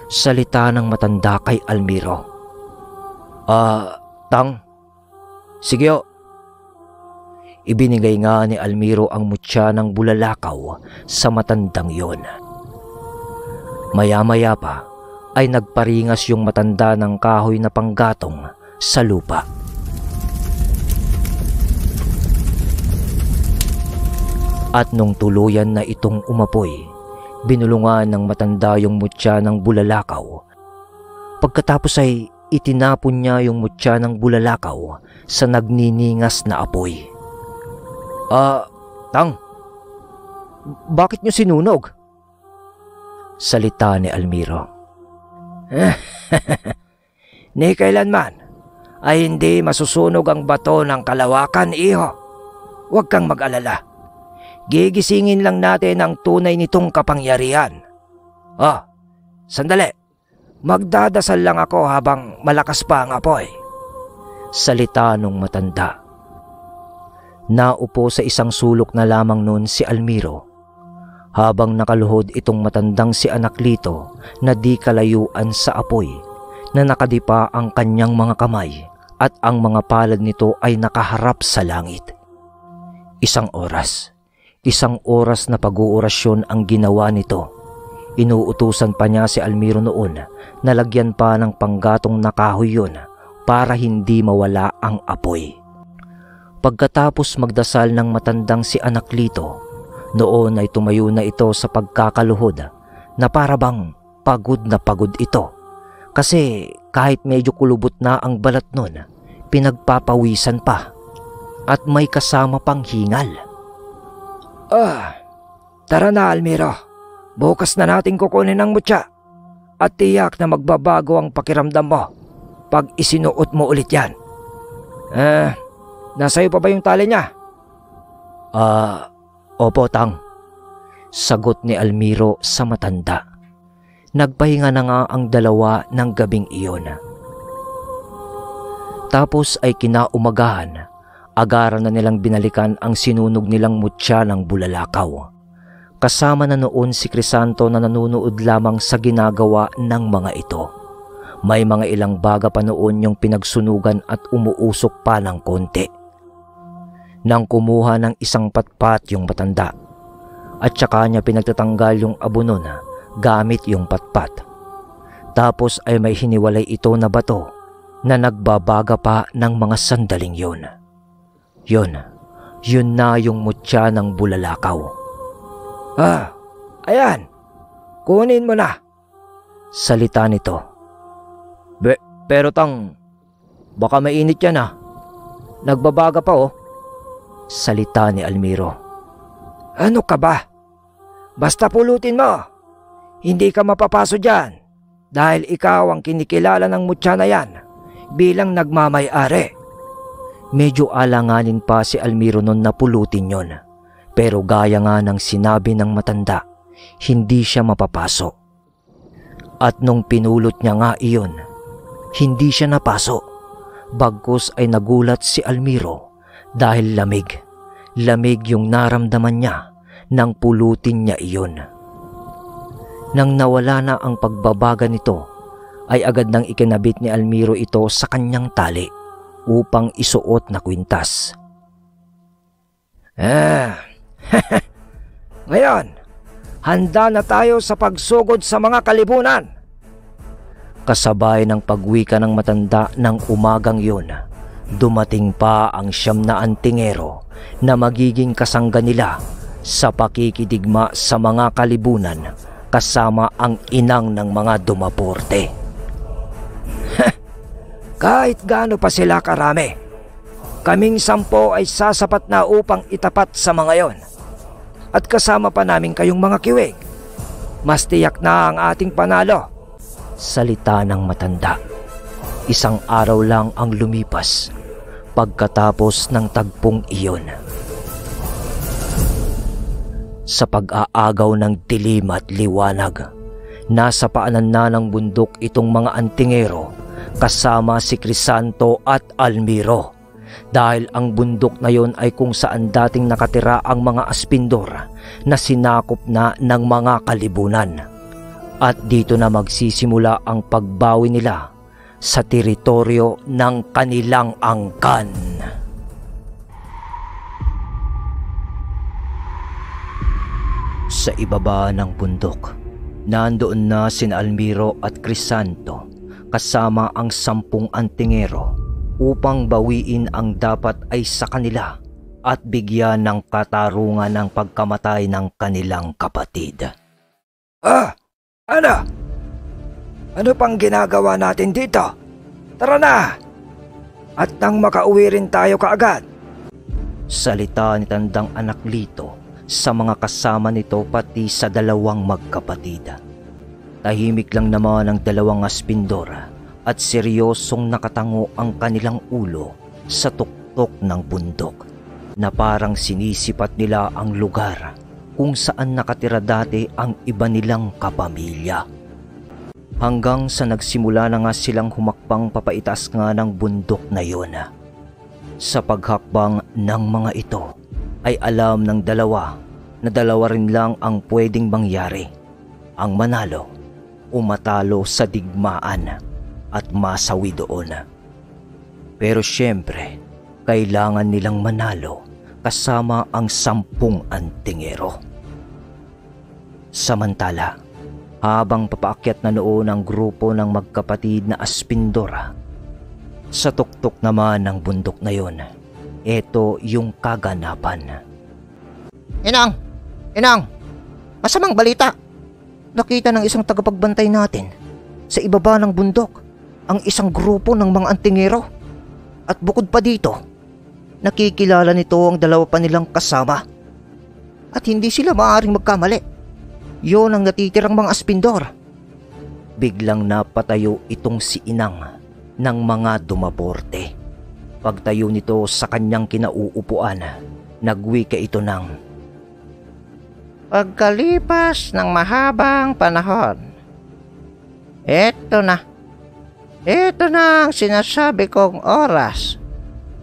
Salita ng matanda kay Almiro. Tang, sige o. Ibinigay nga ni Almiro ang mutya ng bulalakaw sa matandang yon. Maya-maya pa ay nagparingas yung matanda ng kahoy na panggatong sa lupa. At nung tuluyan na itong umapoy, binulungan ng matanda yung mutya ng bulalakaw. Pagkatapos ay itinapon niya yung mutya ng bulalakaw sa nagniningas na apoy. Tang, bakit niyo sinunog? Salita ni Almiro. Ni kailanman ay hindi masusunog ang bato ng kalawakan, iho. Huwag kang mag-alala. Gigisingin lang natin ang tunay nitong kapangyarihan. Sandali. Magdadasal lang ako habang malakas pa ang apoy. Salita nung matanda. Naupo sa isang sulok na lamang noon si Almiro habang nakaluhod itong matandang si Anak Lito na di kalayuan sa apoy na nakadipa ang kanyang mga kamay at ang mga palad nito ay nakaharap sa langit. Isang oras na pag-uorasyon ang ginawa nito. Inuutusan pa niya si Almiro noon na lagyan pa ng panggatong na kahoy yun para hindi mawala ang apoy. Pagkatapos magdasal ng matandang si Anaklito, noon ay tumayo na ito sa pagkakaluhod na para bang pagod na pagod ito. Kasi kahit medyo kulubot na ang balat nun, pinagpapawisan pa at may kasama pang hingal. Tara na, Almiro. Bukas na natin kukunin ang mutya. At tiyak na magbabago ang pakiramdam mo pag isinuot mo ulit yan. Nasa'yo pa ba yung tali niya? Opo, Tang. Sagot ni Almiro sa matanda. Nagpahinga na nga ang dalawa ng gabing iyon. Tapos ay kinaumagahan, agaran na nilang binalikan ang sinunog nilang mutya ng bulalakaw. Kasama na noon si Crisanto na nanunood lamang sa ginagawa ng mga ito. May mga ilang baga pa noon yung pinagsunugan at umuusok pa ng konti. Nang kumuha ng isang patpat yung matanda, at saka niya pinagtatanggal yung abunon gamit yung patpat. Tapos ay may hiniwalay ito na bato na nagbabaga pa ng mga sandaling yun. Yun na yung mutya ng bulalakaw. Ayan. Kunin mo na. Salita nito. Pero Tang, baka mainit yan Nagbabaga pa Salita ni Almiro. Ano ka ba? Basta pulutin mo. Hindi ka mapapaso dyan dahil ikaw ang kinikilala ng mutya na yan bilang nagmamay-ari. Medyo alanganin pa si Almiro nun na pulutin yon. Pero gaya nga ng sinabi ng matanda, hindi siya mapapaso. At nung pinulot niya nga iyon, hindi siya napaso. Bagkus ay nagulat si Almiro dahil lamig. Lamig yung naramdaman niya nang pulutin niya iyon. Nang nawala na ang pagbabaga nito, ay agad nang ikinabit ni Almiro ito sa kanyang tali upang isuot na kwintas. Ngayon, handa na tayo sa pagsugod sa mga kalibunan. Kasabay ng pagwika ng matanda ng umagang yun, dumating pa ang 9 na antingero na magiging kasangga nila sa pakikidigma sa mga kalibunan kasama ang inang ng mga dumaporte. Kahit gaano pa sila karami, kaming 10 ay sasapat na upang itapat sa mga yon. At kasama pa namin kayong mga kiwig. Mas tiyak na ang ating panalo. Salita ng matanda. Isang araw lang ang lumipas pagkatapos ng tagpong iyon. Sa pag-aagaw ng dilim at liwanag, nasa paanan na ng bundok itong mga antingero kasama si Crisanto at Almiro. Dahil ang bundok na yon ay kung saan dating nakatira ang mga aspindor na sinakop na ng mga kalibunan. At dito na magsisimula ang pagbawi nila sa teritoryo ng kanilang angkan. Sa ibaba ng bundok, nandoon na sina Almiro at Crisanto kasama ang 10 antingero upang bawiin ang dapat ay sa kanila at bigyan ng katarungan ng pagkamatay ng kanilang kapatid. Ano? Ano pang ginagawa natin dito? Tara na! At nang makauwi rin tayo kaagad. Salita ni Tandang Anaklito sa mga kasama nito pati sa 2 magkapatid. Tahimik lang naman ang 2 aspindor at seryosong nakatango ang kanilang ulo sa tuktok ng bundok na parang sinisipat nila ang lugar kung saan nakatira dati ang iba nilang kapamilya. Hanggang sa nagsimula na nga silang humakbang papaitaas nga ng bundok na yun. Sa paghakbang ng mga ito ay alam ng 2 na 2 rin lang ang pwedeng mangyari, ang manalo o matalo sa digmaan at masawi doon. Pero syempre, kailangan nilang manalo kasama ang 10 antingero. Samantala, habang papaakyat na noon ang grupo ng magkapatid na aspindora, Sa tuktok naman ng bundok na yon, ito yung kaganapan. Inang! Inang! Masamang balita! Nakita ng isang tagapagbantay natin sa ibaba ng bundok ang isang grupo ng mga antingero. At bukod pa dito, nakikilala nito ang dalawa pa nilang kasama. At hindi sila maaaring magkamali. Yon ang natitirang mga aspindor. Biglang napatayo itong si Inang ng mga dumaporte. Pagtayo nito sa kanyang kinauupuan, nagwika ito ng, Pagkalipas ng mahabang panahon, ito na ang sinasabi kong oras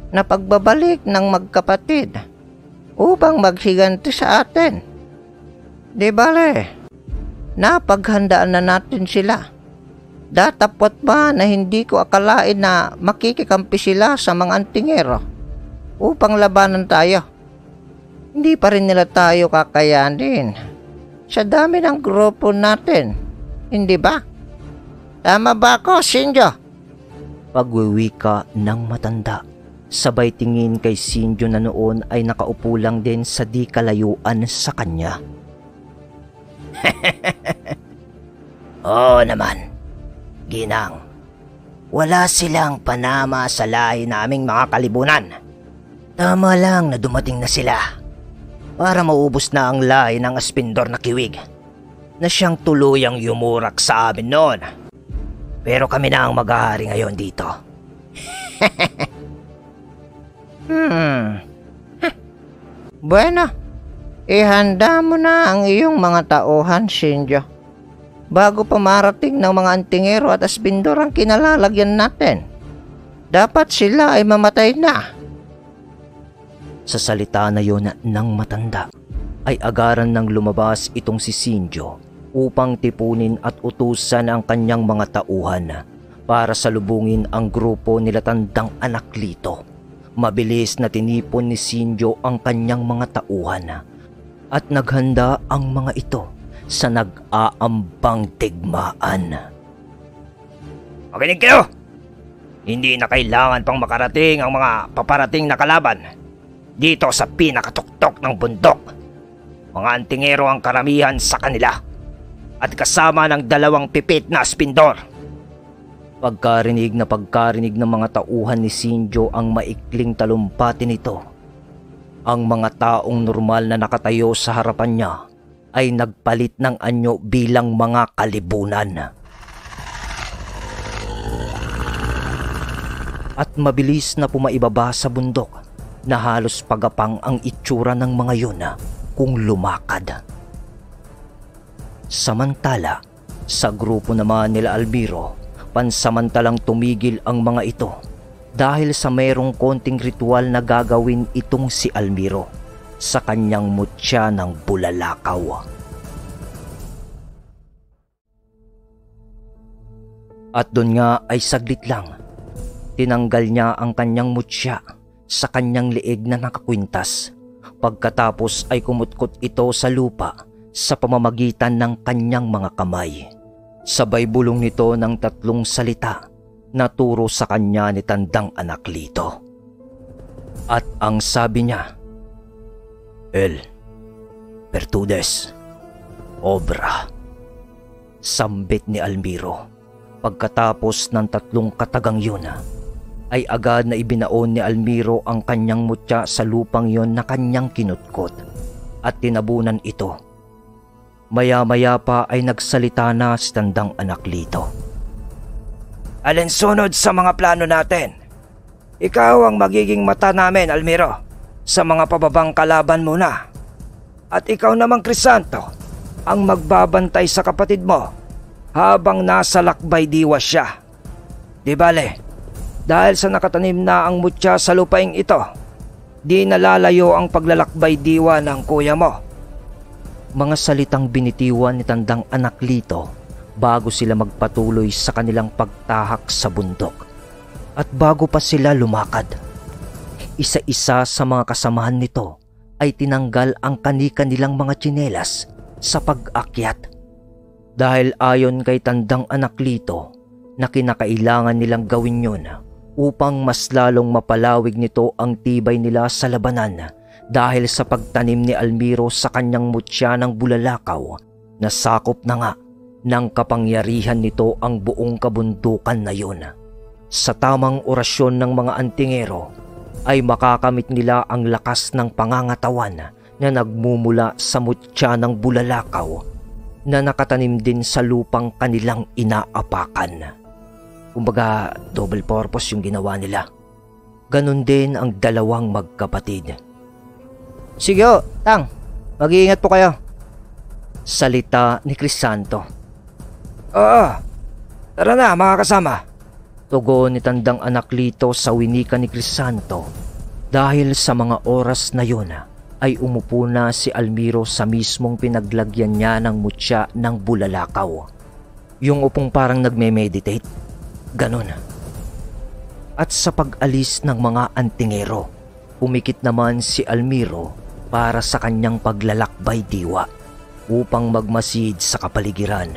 na pagbabalik ng magkapatid upang maghiganti sa atin. Di bale, napaghandaan na natin sila. Datapot ba na hindi ko akalain na makikikampi sila sa mga antingero upang labanan tayo? Hindi pa rin nila tayo kakayanin sa dami ng grupo natin, hindi ba? Tama ba ako, Sinjo? Pagwiwika ng matanda. Sabay tingin kay Sinjo na noon ay nakaupo lang din sa di kalayuan sa kanya. Oo naman, Ginang. Wala silang panama sa lahi naming mga kalibunan. Tama lang na dumating na sila para maubos na ang lahi ng aspindor na kiwig na siyang tuluyang yumurak sa amin noon. Pero kami na ang mag-ahari ngayon dito. Bueno, ihanda mo na ang iyong mga tauhan, Sinjo. Bago pa marating ng mga antingero at aspindor ang kinalalagyan natin. Dapat sila ay mamatay na. Sa salita na yon ng matanda, ay agaran ng lumabas itong si Sinjo upang tipunin at utusan ang kanyang mga tauhan para salubungin ang grupo nila Tandang Anaklito. Mabilis na tinipon ni Sinjo ang kanyang mga tauhan at naghanda ang mga ito sa nag-aambang digmaan. Makinig kayo! Hindi na kailangan pang makarating ang mga paparating na kalaban dito sa pinakatuktok ng bundok. Mga antingero ang karamihan sa kanila at kasama ng 2 pipit na aspindor. Pagkarinig ng mga tauhan ni Sinjo ang maikling talumpati nito, ang mga taong normal na nakatayo sa harapan niya ay nagpalit ng anyo bilang mga kalibunan. At mabilis na pumaibaba sa bundok na halos pagapang ang itsura ng mga yun kung lumakad. Samantala, sa grupo naman nila Almiro, pansamantalang tumigil ang mga ito dahil sa mayroong konting ritual na gagawin itong si Almiro sa kanyang mutya ng bulalakaw. At doon nga ay saglit lang, tinanggal niya ang kanyang mutya sa kanyang liig na nakakwintas. Pagkatapos ay kumutkot ito sa lupa sa pamamagitan ng kanyang mga kamay. Sabay bulong nito ng 3 salita na turo sa kanya ni Tandang Anaklito. At ang sabi niya, El Pertudes Obra. Sambit ni Almiro. Pagkatapos ng 3 katagang yun, ay agad na ibinaon ni Almiro ang kanyang mutya sa lupang yon na kanyang kinutkot at tinabunan ito. Maya-maya pa ay nagsalita na si Tandang Anaklito. Alinsunod sa mga plano natin. Ikaw ang magiging mata namin, Almiro, sa mga pababang kalaban mo na. At ikaw namang Crisanto ang magbabantay sa kapatid mo habang nasa lakbay diwa siya. Di bale, dahil sa nakatanim na ang mutya sa lupaing ito, di nalalayo ang paglalakbay diwa ng kuya mo. Mga salitang binitiwan ni Tandang Anaklito bago sila magpatuloy sa kanilang pagtahak sa bundok. At bago pa sila lumakad, isa-isa sa mga kasamahan nito ay tinanggal ang kani-kanilang mga tsinelas sa pag-akyat. Dahil ayon kay Tandang Anaklito na kinakailangan nilang gawin yun upang mas lalong mapalawig nito ang tibay nila sa labanan dahil sa pagtanim ni Almiro sa kanyang mutya ng bulalakaw na sakop na nga ng kapangyarihan nito ang buong kabundukan na yun. Sa tamang orasyon ng mga antingero ay makakamit nila ang lakas ng pangangatawan na nagmumula sa mutya ng bulalakaw na nakatanim din sa lupang kanilang inaapakan. Kumbaga, double purpose yung ginawa nila. Ganon din ang dalawang magkapatid. Sige o, Tang. Mag-iingat po kayo. Salita ni Crisanto. Oo, tara na mga kasama. Tugon ni tandang anak Lito sa winika ni Crisanto dahil sa mga oras na yun ay umupo na si Almiro sa mismong pinaglagyan niya ng mutya ng bulalakaw. Yung upong parang nagme-meditate. Ganon. At sa pag-alis ng mga antingero, pumikit naman si Almiro para sa kanyang paglalakbay diwa upang magmasid sa kapaligiran.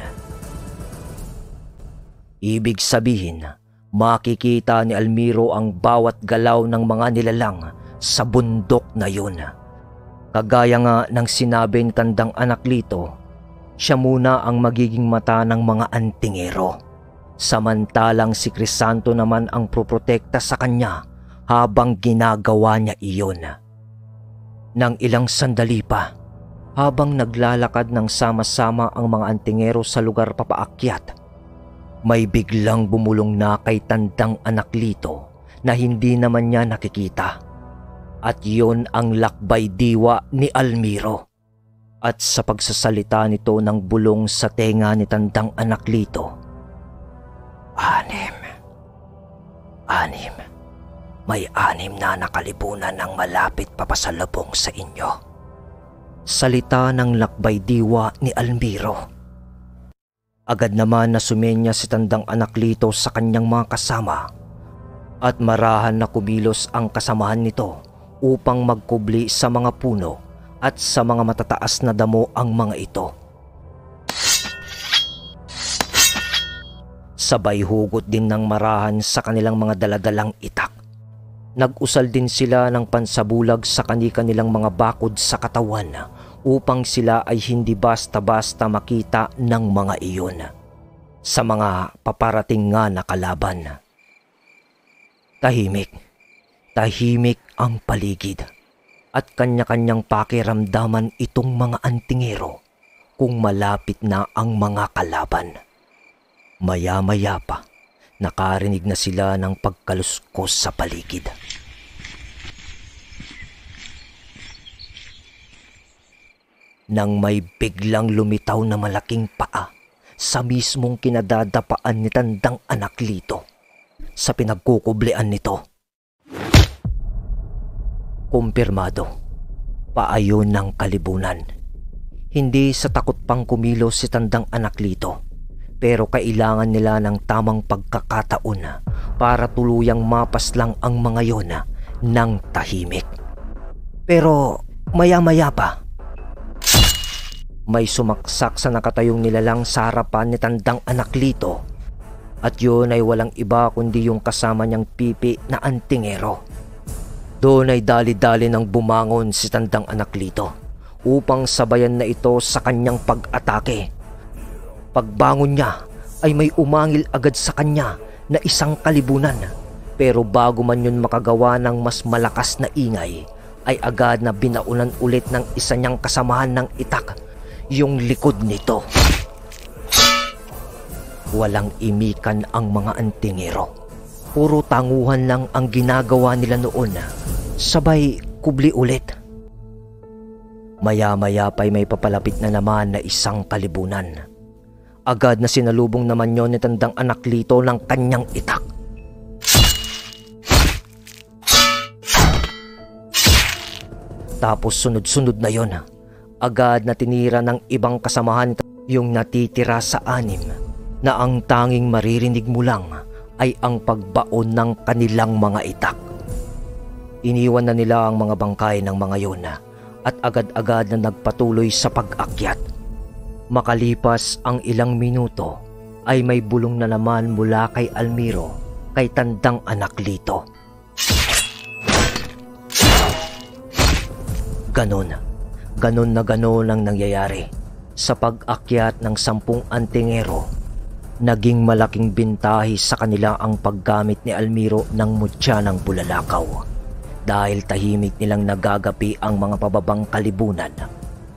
Ibig sabihin, makikita ni Almiro ang bawat galaw ng mga nilalang sa bundok na yun. Kagaya nga ng sinabi ni tandang anak Lito, siya muna ang magiging mata ng mga antingero. Samantalang si Crisanto naman ang proprotekta sa kanya habang ginagawa niya iyon. Nang ilang sandali pa, habang naglalakad ng sama-sama ang mga antingero sa lugar papaakyat, may biglang bumulong na kay tandang anak Lito na hindi naman niya nakikita. At yun ang lakbay diwa ni Almiro. At sa pagsasalita nito ng bulong sa tenga ni tandang anak Lito, Anim. May 6 na nakalibunan ng malapit papasalubong sa inyo. Salita ng lakbay diwa ni Almiro. Agad naman na sumenya si tandang anak Lito sa kanyang mga kasama at marahan na kumilos ang kasamahan nito upang magkubli sa mga puno at sa mga matataas na damo ang mga ito. Sabay hugot din ng marahan sa kanilang mga daladalang itak. Nag-usal din sila ng pansabulag sa kanilang mga bakod sa katawan upang sila ay hindi basta-basta makita ng mga iyon sa mga paparating nga na kalaban. Tahimik ang paligid at kanya-kanyang pakiramdaman itong mga antingero kung malapit na ang mga kalaban. Maya-maya pa, nakarinig na sila ng pagkaluskos sa paligid. Nang may biglang lumitaw na malaking paa sa mismong kinadadapaan ni tandang anak Lito sa pinagkukublean nito. Kumpirmado, paayon ng kalibunan. Hindi sa takot pang kumilos si tandang anak Lito, pero kailangan nila ng tamang pagkakataon para tuluyang mapaslang ang mga yon ng tahimik. Pero maya-maya pa, may sumaksak sa nakatayong nilalang sa harapan ni tandang anak Lito, at yun ay walang iba kundi yung kasama niyang pipi na antingero. Doon ay dali-dali nang bumangon si tandang anak Lito upang sabayan na ito sa kanyang pag-atake. Pagbangon niya ay may umangil agad sa kanya na isang kalibunan, pero bago man yun makagawa ng mas malakas na ingay ay agad na binaunan ulit ng isa niyang kasamahan ng itak yung likod nito. Walang imikan ang mga antingero. Puro tanguhan lang ang ginagawa nila noon, sabay kubli ulit. Maya-maya pa'y may papalapit na naman na isang kalibunan. Agad na sinalubong naman yon ni tandang anak Lito ng kanyang itak. Tapos sunod-sunod na yon, agad na tinira ng ibang kasamahan yung natitira sa 6 na ang tanging maririnig mo lang ay ang pagbaon ng kanilang mga itak. Iniwan na nila ang mga bangkay ng mga yon at agad-agad na nagpatuloy sa pag-akyat. Makalipas ang ilang minuto ay may bulong na naman mula kay Almiro kay tandang Anaklito. Ganon ang nangyayari. Sa pag-akyat ng 10 antingero, naging malaking bintahi sa kanila ang paggamit ni Almiro ng mutya ng bulalakaw dahil tahimik nilang nagagapi ang mga pababang kalibunan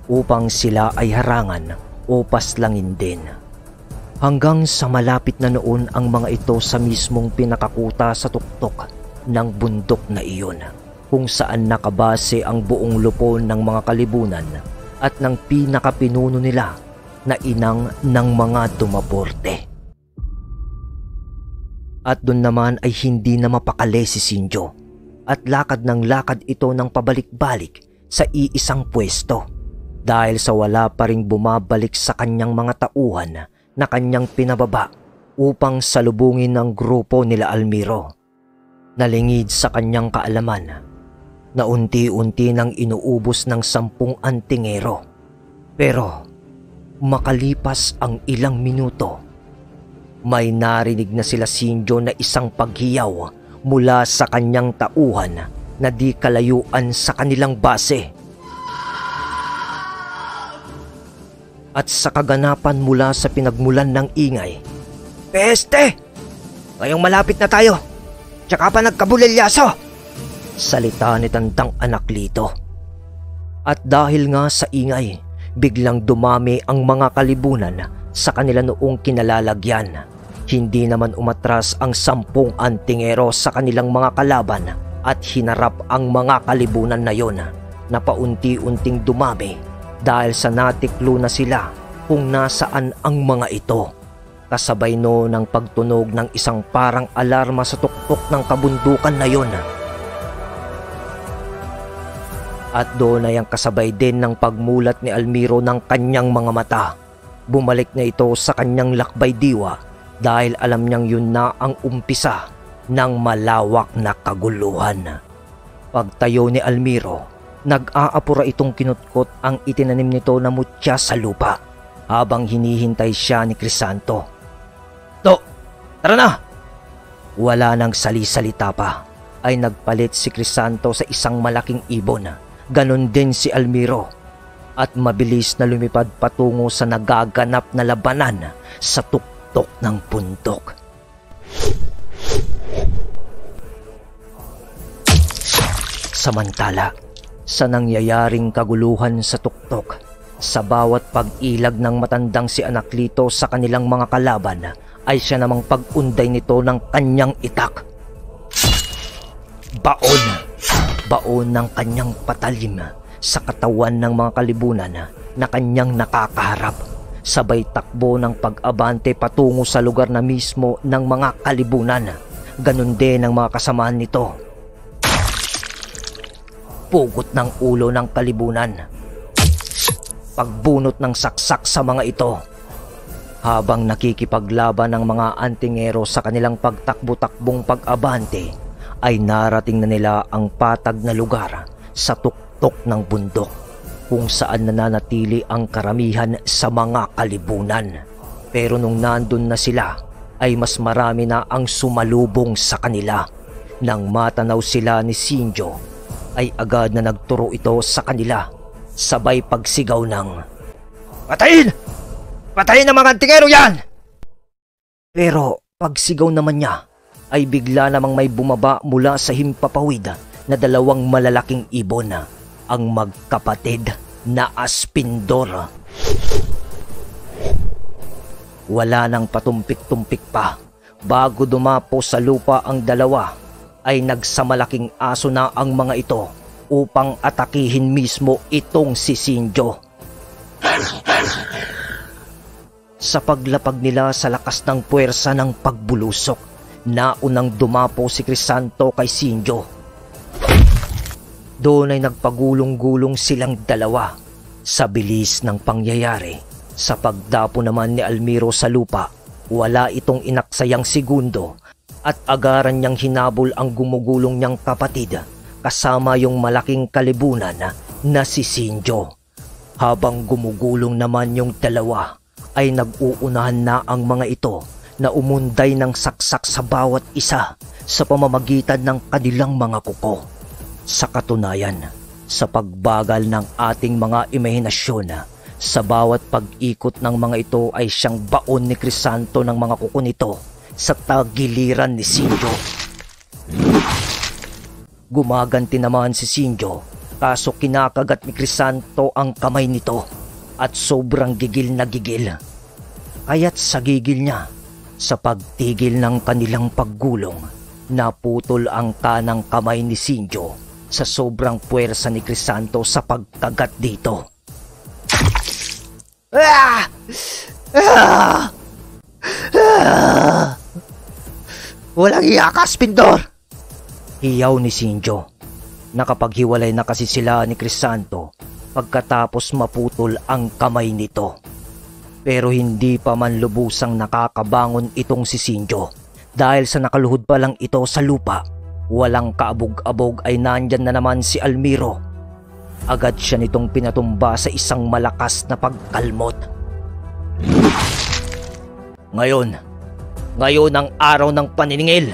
upang sila ay harangan o paslangin din. Hanggang sa malapit na noon ang mga ito sa mismong pinakakuta sa tuktok ng bundok na iyon, kung saan nakabase ang buong lupon ng mga kalibunan at ng pinakapinuno nila na inang ng mga dumaporte. At doon naman ay hindi na mapakali si Sinjo at lakad ng lakad ito ng pabalik-balik sa iisang pwesto dahil sa wala pa ring bumabalik sa kanyang mga tauhan na kanyang pinababa upang salubungin ng grupo nila Almiro. Nalingid sa kanyang kaalaman na unti-unti nang inuubos ng 10 antingero. Pero makalipas ang ilang minuto, may narinig na sila Sinjo na isang paghiyaw mula sa kanyang tauhan na di kalayuan sa kanilang base. At sa kaganapan mula sa pinagmulan ng ingay, "Peste! Ngayong malapit na tayo, tsaka pa nagkabulilyaso!" salita ni tandang Anaklito. At dahil nga sa ingay, biglang dumami ang mga kalibunan sa kanila noong kinalalagyan. Hindi naman umatras ang 10 antingero sa kanilang mga kalaban at hinarap ang mga kalibunan na yon na paunti-unting dumami dahil sa natiklo na sila kung nasaan ang mga ito. Kasabay no ng pagtunog ng isang parang alarma sa tuktok ng kabundukan na yon. At doon ay ang kasabay din ng pagmulat ni Almiro ng kanyang mga mata. Bumalik na ito sa kanyang lakbay diwa dahil alam niyang yun na ang umpisa ng malawak na kaguluhan. Pagtayo ni Almiro, nag-aapura itong kinutkot ang itinanim nito na mutya sa lupa habang hinihintay siya ni Crisanto. Tara na! Wala nang sali-salita pa ay nagpalit si Crisanto sa isang malaking ibon. Ganon din si Almiro at mabilis na lumipad patungo sa nagaganap na labanan sa tuktok ng bundok. Samantala, sa nangyayaring kaguluhan sa tuktok, sa bawat pag-ilag ng matandang si Anaklito sa kanilang mga kalaban, ay siya namang pag-unday nito ng kanyang itak. Baon ng kanyang patalim sa katawan ng mga kalibunan na kanyang nakakaharap. Sabay takbo ng pag-abante patungo sa lugar na mismo ng mga kalibunan. Ganon din ang mga kasamaan nito. Pugot ng ulo ng kalibunan. Pagbunot ng saksak sa mga ito. Habang nakikipaglaban ng mga antingero sa kanilang pagtakbo-takbong pag-abante, ay narating na nila ang patag na lugar sa tuktok ng bundok kung saan nananatili ang karamihan sa mga kalibunan. Pero nung nandun na sila, ay mas marami na ang sumalubong sa kanila. Nang matanaw sila ni Sinjo, ay agad na nagturo ito sa kanila, sabay pagsigaw ng, "Patayin! Patayin ang mga antingero yan!" Pero pagsigaw naman niya, ay bigla namang may bumaba mula sa himpapawid na 2 malalaking ibon, ang magkapatid na Aspindor. Wala nang patumpik-tumpik pa. Bago dumapo sa lupa ang 2, ay nagsamalaking aso na ang mga ito upang atakihin mismo itong si Sinjo. Sa paglapag nila sa lakas ng puwersa ng pagbulusok, naunang dumapo si Crisanto kay Sinjo. Doon ay nagpagulong-gulong silang 2 sa bilis ng pangyayari. Sa pagdapo naman ni Almiro sa lupa, wala itong inaksayang segundo at agaran niyang hinabol ang gumugulong niyang kapatid kasama yung malaking kalibunan na si Sinjo. Habang gumugulong naman yung 2, ay nag-uunahan na ang mga ito na umunday ng saksak sa bawat isa sa pamamagitan ng kanilang mga kuko. Sa katunayan, sa pagbagal ng ating mga imahinasyon, sa bawat pag-ikot ng mga ito ay siyang baon ni Crisanto ng mga kuko nito sa tagiliran ni Sinjo. Gumaganti naman si Sinjo, kaso kinakagat ni Crisanto ang kamay nito at sobrang gigil na gigil. Kaya't sa gigil niya, sa pagtigil ng kanilang paggulong, naputol ang kanang kamay ni Sinjo sa sobrang puwersa ni Crisanto sa pagkagat dito. Ah! Ah! Ah! Walang iyakas, Pindor! Hiyaw ni Sinjo. Nakapaghiwalay na kasi sila ni Crisanto pagkatapos maputol ang kamay nito. Pero hindi pa man lubusang nakakabangon itong si Sinjo dahil sa nakaluhod pa lang ito sa lupa. Walang kaabog-abog ay nandyan na naman si Almiro. Agad siya nitong pinatumba sa isang malakas na pagkalmot. Ngayon ang araw ng paniningil,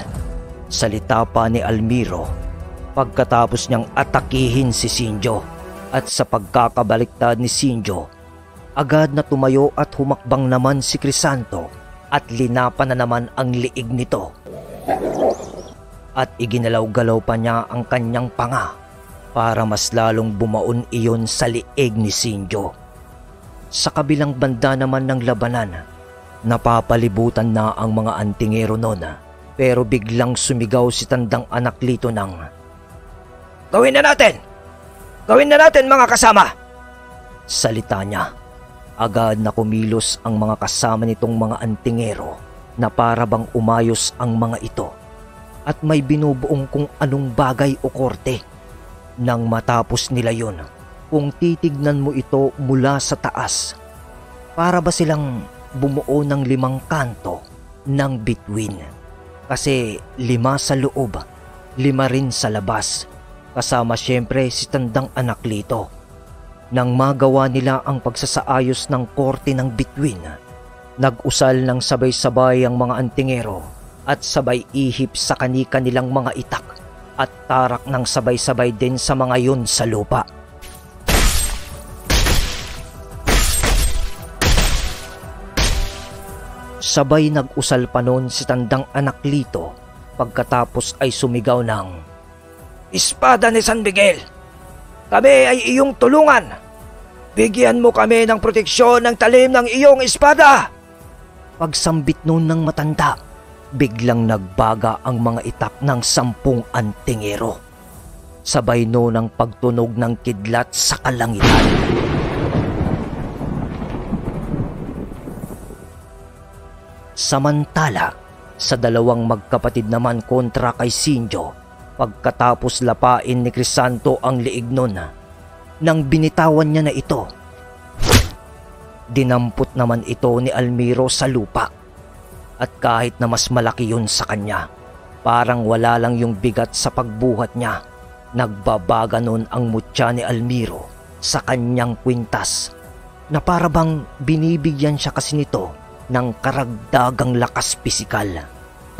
salita pa ni Almiro pagkatapos niyang atakihin si Sinjo. At sa pagkakabaliktad ni Sinjo, agad na tumayo at humakbang naman si Crisanto at linapan na naman ang liig nito. At iginalaw-galaw pa niya ang kanyang panga para mas lalong bumaon iyon sa liig ni Sinjo. Sa kabilang banda naman ng labanan, napapalibutan na ang mga antingero noon, pero biglang sumigaw si tandang anak Lito ng, "Gawin na natin! Gawin na natin mga kasama!" Salita niya. Agad na kumilos ang mga kasama nitong mga antingero na para bang umayos ang mga ito at may binubuong kung anong bagay o korte. Nang matapos nila yun, kung titignan mo ito mula sa taas, para ba silang bumuo ng 5 kanto ng bituin. Kasi 5 sa loob, 5 rin sa labas. Kasama siyempre si tandang anak Lito. Nang magawa nila ang pagsasaayos ng korte ng bituin, nag-usal ng sabay-sabay ang mga antingero at sabay ihip sa kani-kanilang mga itak at tarak ng sabay-sabay din sa mga yun sa lupa. Sabay nag-usal pa noon si tandang anak Lito pagkatapos ay sumigaw ng, "Espada ni San Miguel! Kami ay iyong tulungan! Bigyan mo kami ng proteksyon ng talim ng iyong espada!" Pagsambit noon ng matanda, biglang nagbaga ang mga itak ng 10 antingero. Sabay noon ang pagtunog ng kidlat sa kalangitan. Samantala, sa 2 magkapatid naman kontra kay Sinjo, pagkatapos lapain ni Crisanto ang liig nun, nang binitawan niya na ito, dinampot naman ito ni Almiro sa lupa. At kahit na mas malaki yun sa kanya, parang wala lang yung bigat sa pagbuhat niya. Nagbabaga nun ang mutya ni Almiro sa kanyang kwintas na para bang binibigyan siya kasi nito ng karagdagang lakas pisikal.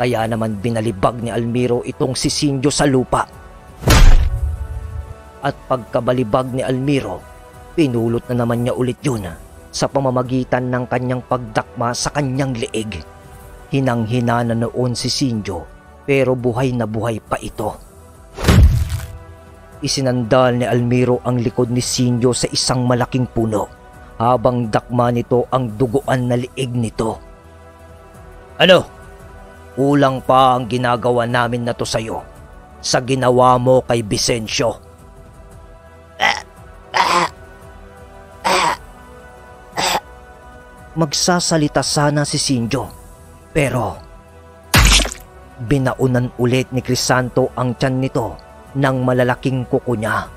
Kaya naman binalibag ni Almiro itong si Sinjo sa lupa. At pagkabalibag ni Almiro, pinulot na naman niya ulit yun sa pamamagitan ng kanyang pagdakma sa kanyang liig. Hinang-hina na noon si Sinjo pero buhay na buhay pa ito. Isinandal ni Almiro ang likod ni Sinjo sa isang malaking puno habang dakma nito ang duguan na liig nito. "Ano? Kulang pa ang ginagawa namin na to sa'yo sa ginawa mo kay Vicencio." Magsasalita sana si Sinjo, pero binaunan ulit ni Crisanto ang tiyan nito ng malalaking kuko niya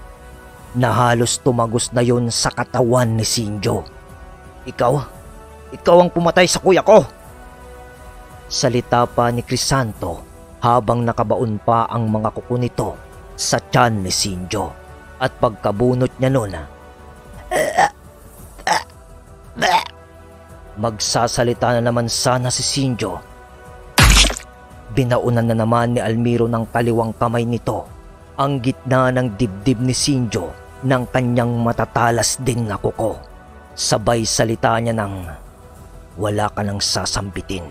na halos tumagos na yon sa katawan ni Sinjo. Ikaw ang pumatay sa kuya ko!" Salita pa ni Crisanto habang nakabaon pa ang mga kuko nito sa tiyan ni Sinjo. At pagkabunot niya nun, magsasalita na naman sana si Sinjo Binaunan na naman ni Almiro ng kaliwang kamay nito ang gitna ng dibdib ni Sinjo ng kanyang matatalas din na kuko. Sabay salita niya ng, "Wala ka nang sasambitin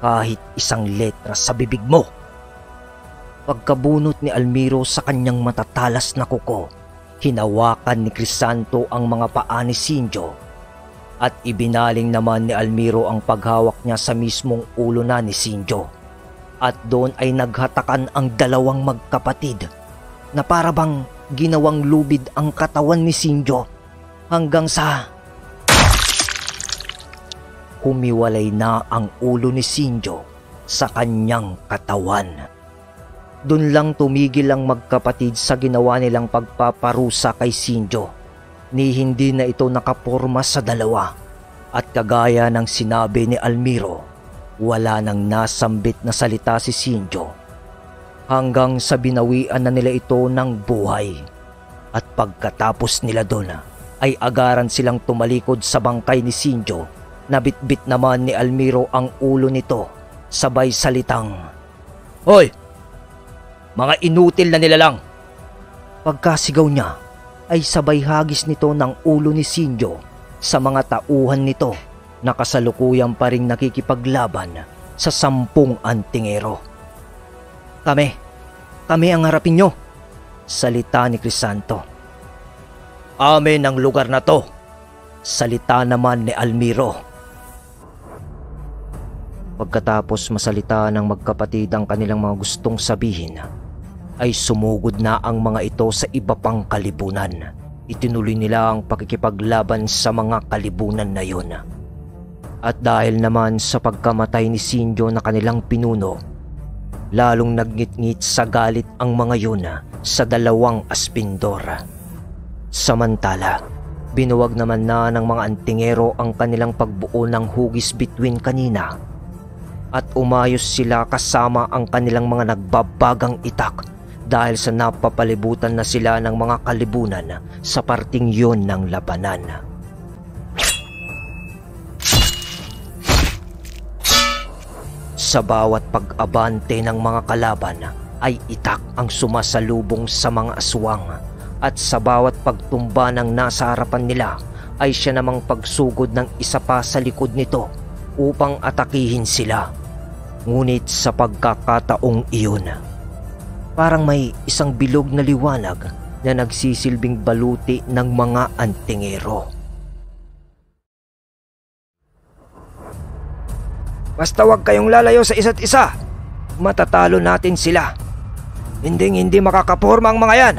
kahit isang letra sa bibig mo." Pagkabunot ni Almiro sa kanyang matatalas na kuko, hinawakan ni Crisanto ang mga paa ni Sinjo at ibinaling naman ni Almiro ang paghawak niya sa mismong ulo na ni Sinjo. At doon ay naghatakan ang dalawang magkapatid na parabang ginawang lubid ang katawan ni Sinjo hanggang sa humiwalay na ang ulo ni Sinjo sa kanyang katawan. Doon lang tumigil ang magkapatid sa ginawa nilang pagpaparusa kay Sinjo, ni hindi na ito nakaporma sa dalawa at kagaya ng sinabi ni Almiro, wala nang nasambit na salita si Sinjo hanggang sa binawian na nila ito ng buhay. At pagkatapos nila doon ay agaran silang tumalikod sa bangkay ni Sinjo. Nabitbit naman ni Almiro ang ulo nito, sabay salitang, "Hoy! Mga inutil na nilalang!" Pagkasigaw niya ay sabay hagis nito ng ulo ni Sinjo sa mga tauhan nito na kasalukuyang pa ring nakikipaglaban sa 10 antingero. Kami ang harapin nyo," salita ni Crisanto. "Amin ang lugar na to," salita naman ni Almiro. Pagkatapos masalita ng magkapatid ang kanilang mga gustong sabihin, ay sumugod na ang mga ito sa iba pang kalibunan. Itinuloy nila ang pakikipaglaban sa mga kalibunan na yun. At dahil naman sa pagkamatay ni Sinjo na kanilang pinuno, lalong nagngit-ngit sa galit ang mga yun sa dalawang aspindor. Samantala, binuwag naman na ng mga antingero ang kanilang pagbuo ng hugis bituin kanina at umayos sila kasama ang kanilang mga nagbabagang itak dahil sa napapalibutan na sila ng mga kalibunan sa parting yun ng labanan. Sa bawat pag-abante ng mga kalaban ay itak ang sumasalubong sa mga aswang at sa bawat pagtumba ng nasa harapan nila ay siya namang pagsugod ng isa pa sa likod nito upang atakihin sila. Ngunit sa pagkakataong iyon, parang may isang bilog na liwanag na nagsisilbing baluti ng mga antingero. "Basta wag kayong lalayo sa isa't isa. Matatalo natin sila. Hindi makakaporma ang mga yan,"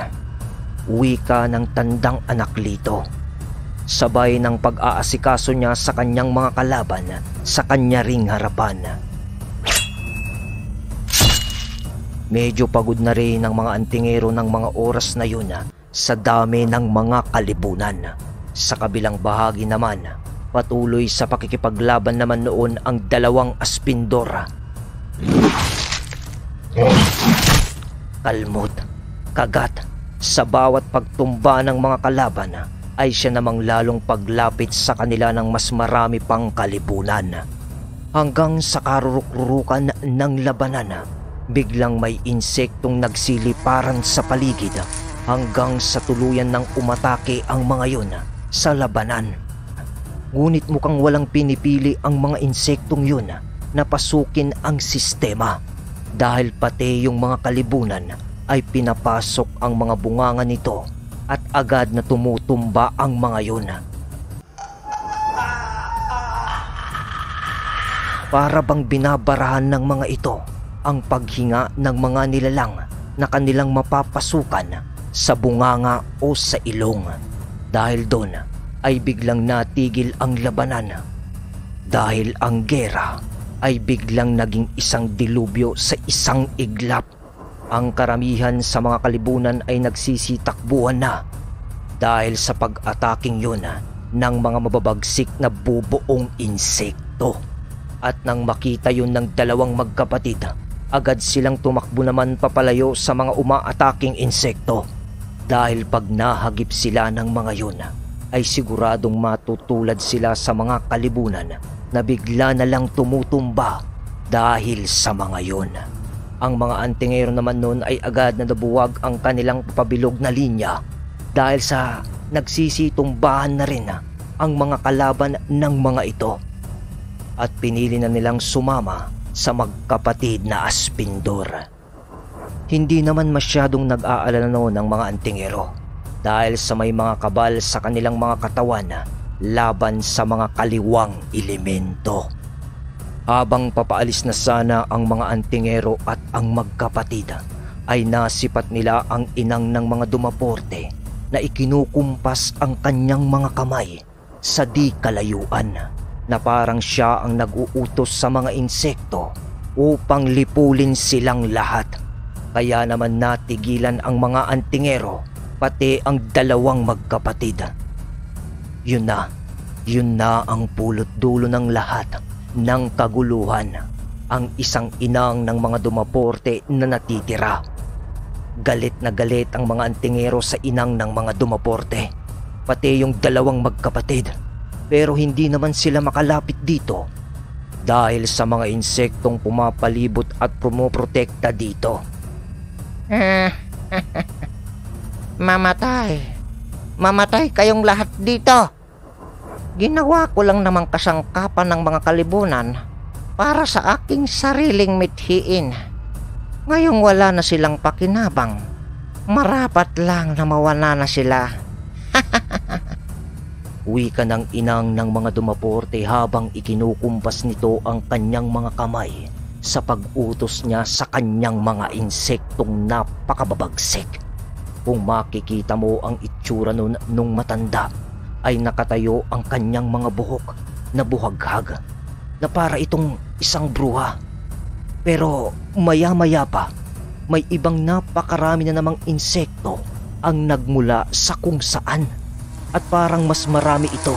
wika ng tandang anak Lito. Sabay ng pag-aasikaso niya sa kanyang mga kalaban sa kanya ring harapan. Medyo pagod na rin ang mga antingero ng mga oras na yun sa dami ng mga kalibunan. Sa kabilang bahagi naman, patuloy sa pakikipaglaban naman noon ang dalawang aspindor. Kalmot, kagat, sa bawat pagtumba ng mga kalaban ay siya namang lalong paglapit sa kanila ng mas marami pang kalibunan. Hanggang sa karuruk-rurukan ng labanan, biglang may insektong nagsiliparan sa paligid hanggang sa tuluyan ng umatake ang mga yun sa labanan. Ngunit mukhang walang pinipili ang mga insektong yun na pasukin ang sistema dahil pati yung mga kalibunan ay pinapasok ang mga bunganga nito at agad na tumutumba ang mga yun. Para bang binabarahan ng mga ito ang paghinga ng mga nilalang na kanilang mapapasukan sa bunganga o sa ilong. Dahil doon ay biglang natigil ang labanan. Dahil ang gera ay biglang naging isang dilubyo sa isang iglap. Ang karamihan sa mga kalibunan ay nagsisitakbuhan na dahil sa pag-ataking yun ng mga mababagsik na bubuong insekto. At nang makita yun ng dalawang magkapatid, agad silang tumakbo naman papalayo sa mga umaataking insekto. Dahil pag nahagip sila ng mga yun, ay siguradong matutulad sila sa mga kalibunan na bigla na lang tumutumba dahil sa mga yon. Ang mga antingero naman noon ay agad na nabuwag ang kanilang pabilog na linya dahil sa nagsisitumbahan na rin ang mga kalaban ng mga ito at pinili na nilang sumama sa magkapatid na Aspindor. Hindi naman masyadong nag-aalala noon ang mga antingero dahil sa may mga kabal sa kanilang mga katawan laban sa mga kaliwang elemento. Habang papaalis na sana ang mga antingero at ang magkapatid, ay nasipat nila ang inang ng mga dumaporte na ikinukumpas ang kanyang mga kamay sa di kalayuan na parang siya ang nag-uutos sa mga insekto upang lipulin silang lahat. Kaya naman natigilan ang mga antingero pati ang dalawang magkapatid. Yun na ang pulot dulo ng lahat ng kaguluhan, ang isang inang ng mga dumaporte na natitira. Galit na galit ang mga antingero sa inang ng mga dumaporte, pati yung dalawang magkapatid, pero hindi naman sila makalapit dito dahil sa mga insektong pumapalibot at pumoprotekta dito. Mamatay kayong lahat dito. Ginawa ko lang namang kasangkapan ng mga kalibunan para sa aking sariling mithiin. Ngayong wala na silang pakinabang, marapat lang na mawala na sila. Wika ng inang ng mga dumaporte habang ikinukumpas nito ang kanyang mga kamay sa pag-utos niya sa kanyang mga insektong napakababagsik. Kung makikita mo ang itsura nung matanda, ay nakatayo ang kanyang mga buhok na buhaghag na para itong isang bruha. Pero maya-maya pa, may ibang napakarami na namang insekto ang nagmula sa kung saan at parang mas marami ito.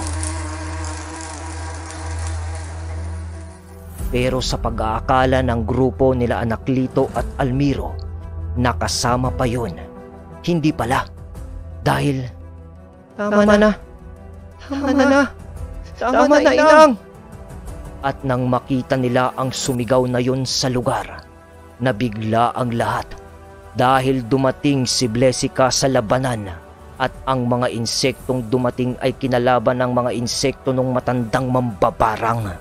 Pero sa pag-aakala ng grupo nila Anaklito at Almiro, nakasama pa yun. Hindi pala. Dahil Tama na, inang! At nang makita nila ang sumigaw na yon sa lugar, nabigla ang lahat dahil dumating si Blessica sa labanan at ang mga insektong dumating ay kinalaban ng mga insekto ng matandang mambabarang.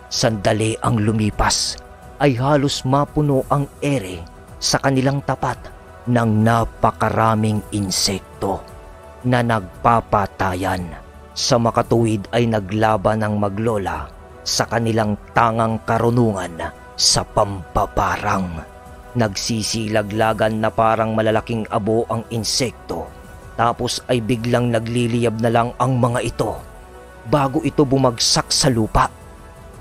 Sandali ang lumipas ay halos mapuno ang ere sa kanilang tapat ng napakaraming insekto na nagpapatayan. Sa makatuwid ay naglaban ng maglola sa kanilang tangang karunungan sa pambabarang. Nagsisilaglagan na parang malalaking abo ang insekto, tapos ay biglang nagliliyab na lang ang mga ito bago ito bumagsak sa lupa.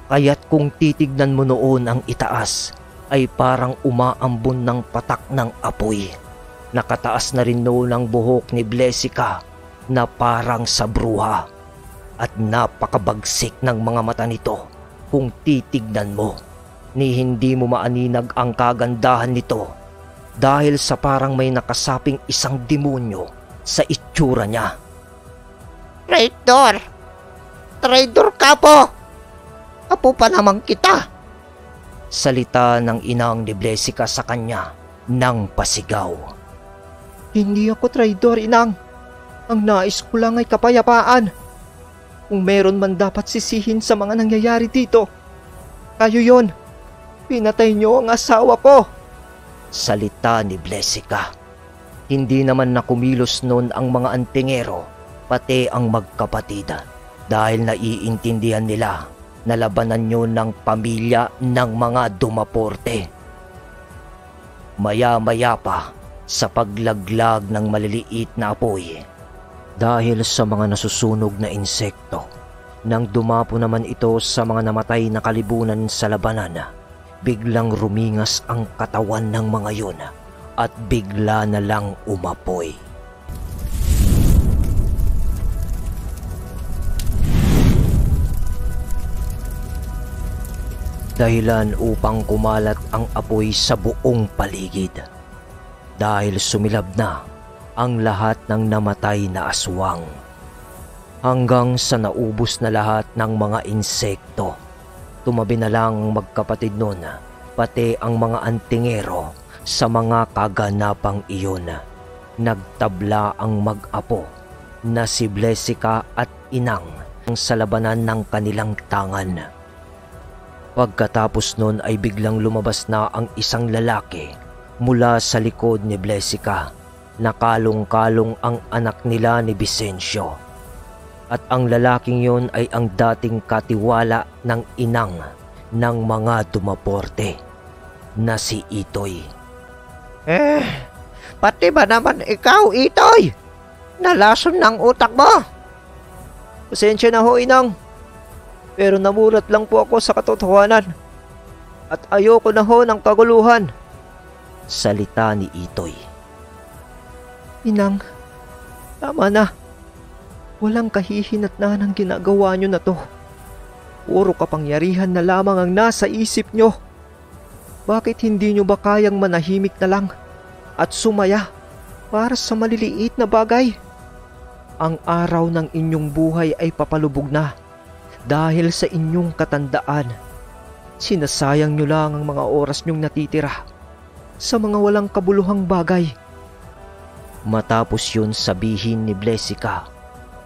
Kaya't kung titignan mo noon ang itaas, ay parang umaambon ng patak ng apoy. Nakataas na rin noon ang buhok ni Blessica na parang sa bruha at napakabagsik ng mga mata nito. Kung titignan mo, ni hindi mo maaninag ang kagandahan nito dahil sa parang may nakasaping isang demonyo sa itsura niya. Traitor ka po! Apo pa naman kita! Salita ng inang ni Blessica sa kanya nang pasigaw. Hindi ako traidor, inang. Ang nais ko lang ay kapayapaan. Kung meron man dapat sisihin sa mga nangyayari dito, kayo yon. Pinatay niyo ang asawa ko. Salita ni Blessica. Hindi naman nakumilos noon ang mga antingero, pati ang magkapatid, dahil naiintindihan nila na labanan niyo ng pamilya ng mga dumaporte. Maya-maya pa, sa paglaglag ng maliliit na apoy, dahil sa mga nasusunog na insekto, nang dumapo naman ito sa mga namatay na kalibunan sa labanan, biglang rumingas ang katawan ng mga yun at bigla na lang umapoy. Dahilan upang kumalat ang apoy sa buong paligid, dahil sumilab na ang lahat ng namatay na aswang, hanggang sa naubos na lahat ng mga insekto Tumabi na lang ang magkapatid noon, pati ang mga antingero sa mga kaganapang iyon. Nagtabla ang mag-apo na si Blesica at Inang sa labanan ng kanilang tangan. Pagkatapos noon ay biglang lumabas na ang isang lalaki mula sa likod ni Blesica. Nakalong-kalong ang anak nila ni Vicencio. At ang lalaking yon ay ang dating katiwala ng inang ng mga dumaporte na si Itoy. Pati ba naman ikaw, Itoy? Nalason ng utak mo? Pasensya na ho, Inang. Pero namulat lang po ako sa katotohanan. At ayoko na ho ng kaguluhan. Salita ni Itoy. Inang, tama na. Walang kahihinatnan ang ginagawa nyo na to. Puro kapangyarihan na lamang ang nasa isip nyo. Bakit hindi nyo ba kayang manahimik na lang at sumaya para sa maliliit na bagay? Ang araw ng inyong buhay ay papalubog na dahil sa inyong katandaan. Sinasayang nyo lang ang mga oras nyong natitira sa mga walang kabuluhang bagay. Matapos yun sabihin ni Blesica,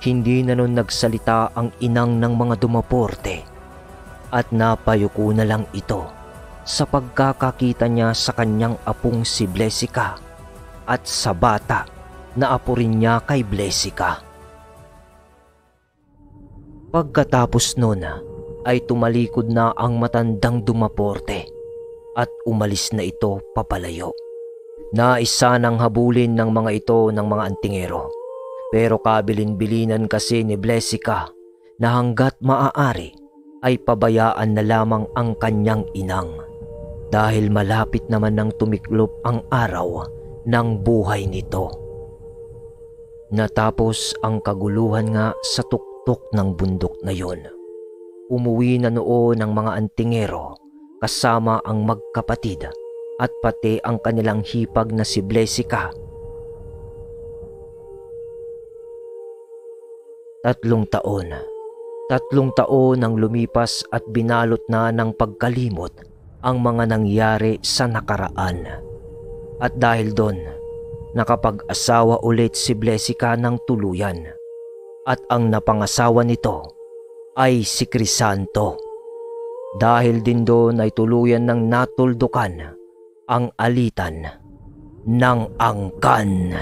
hindi na nun nagsalita ang inang ng mga dumaporte at napayuko na lang ito sa pagkakakita niya sa kanyang apong si Blesica at sa bata na apo rin niya kay Blesica. Pagkatapos nun ay tumalikod na ang matandang dumaporte at umalis na ito papalayo. Naisa nang habulin ng mga ito ng mga antingero. Pero kabilin-bilinan kasi ni Blesica na hanggat maaari ay pabayaan na lamang ang kanyang inang dahil malapit naman nang tumiklop ang araw ng buhay nito. Natapos ang kaguluhan nga sa tuktok ng bundok na yon. Umuwi na noon ang mga antingero kasama ang magkapatid at pati ang kanilang hipag na si Blesica. 3 taon. 3 taon ang lumipas at binalot na ng pagkalimot ang mga nangyari sa nakaraan. At dahil doon, nakapag-asawa ulit si Blesica ng tuluyan. At ang napangasawa nito ay si Crisanto. Dahil din doon ay tuluyan ng natuldukan ang alitan ng angkan.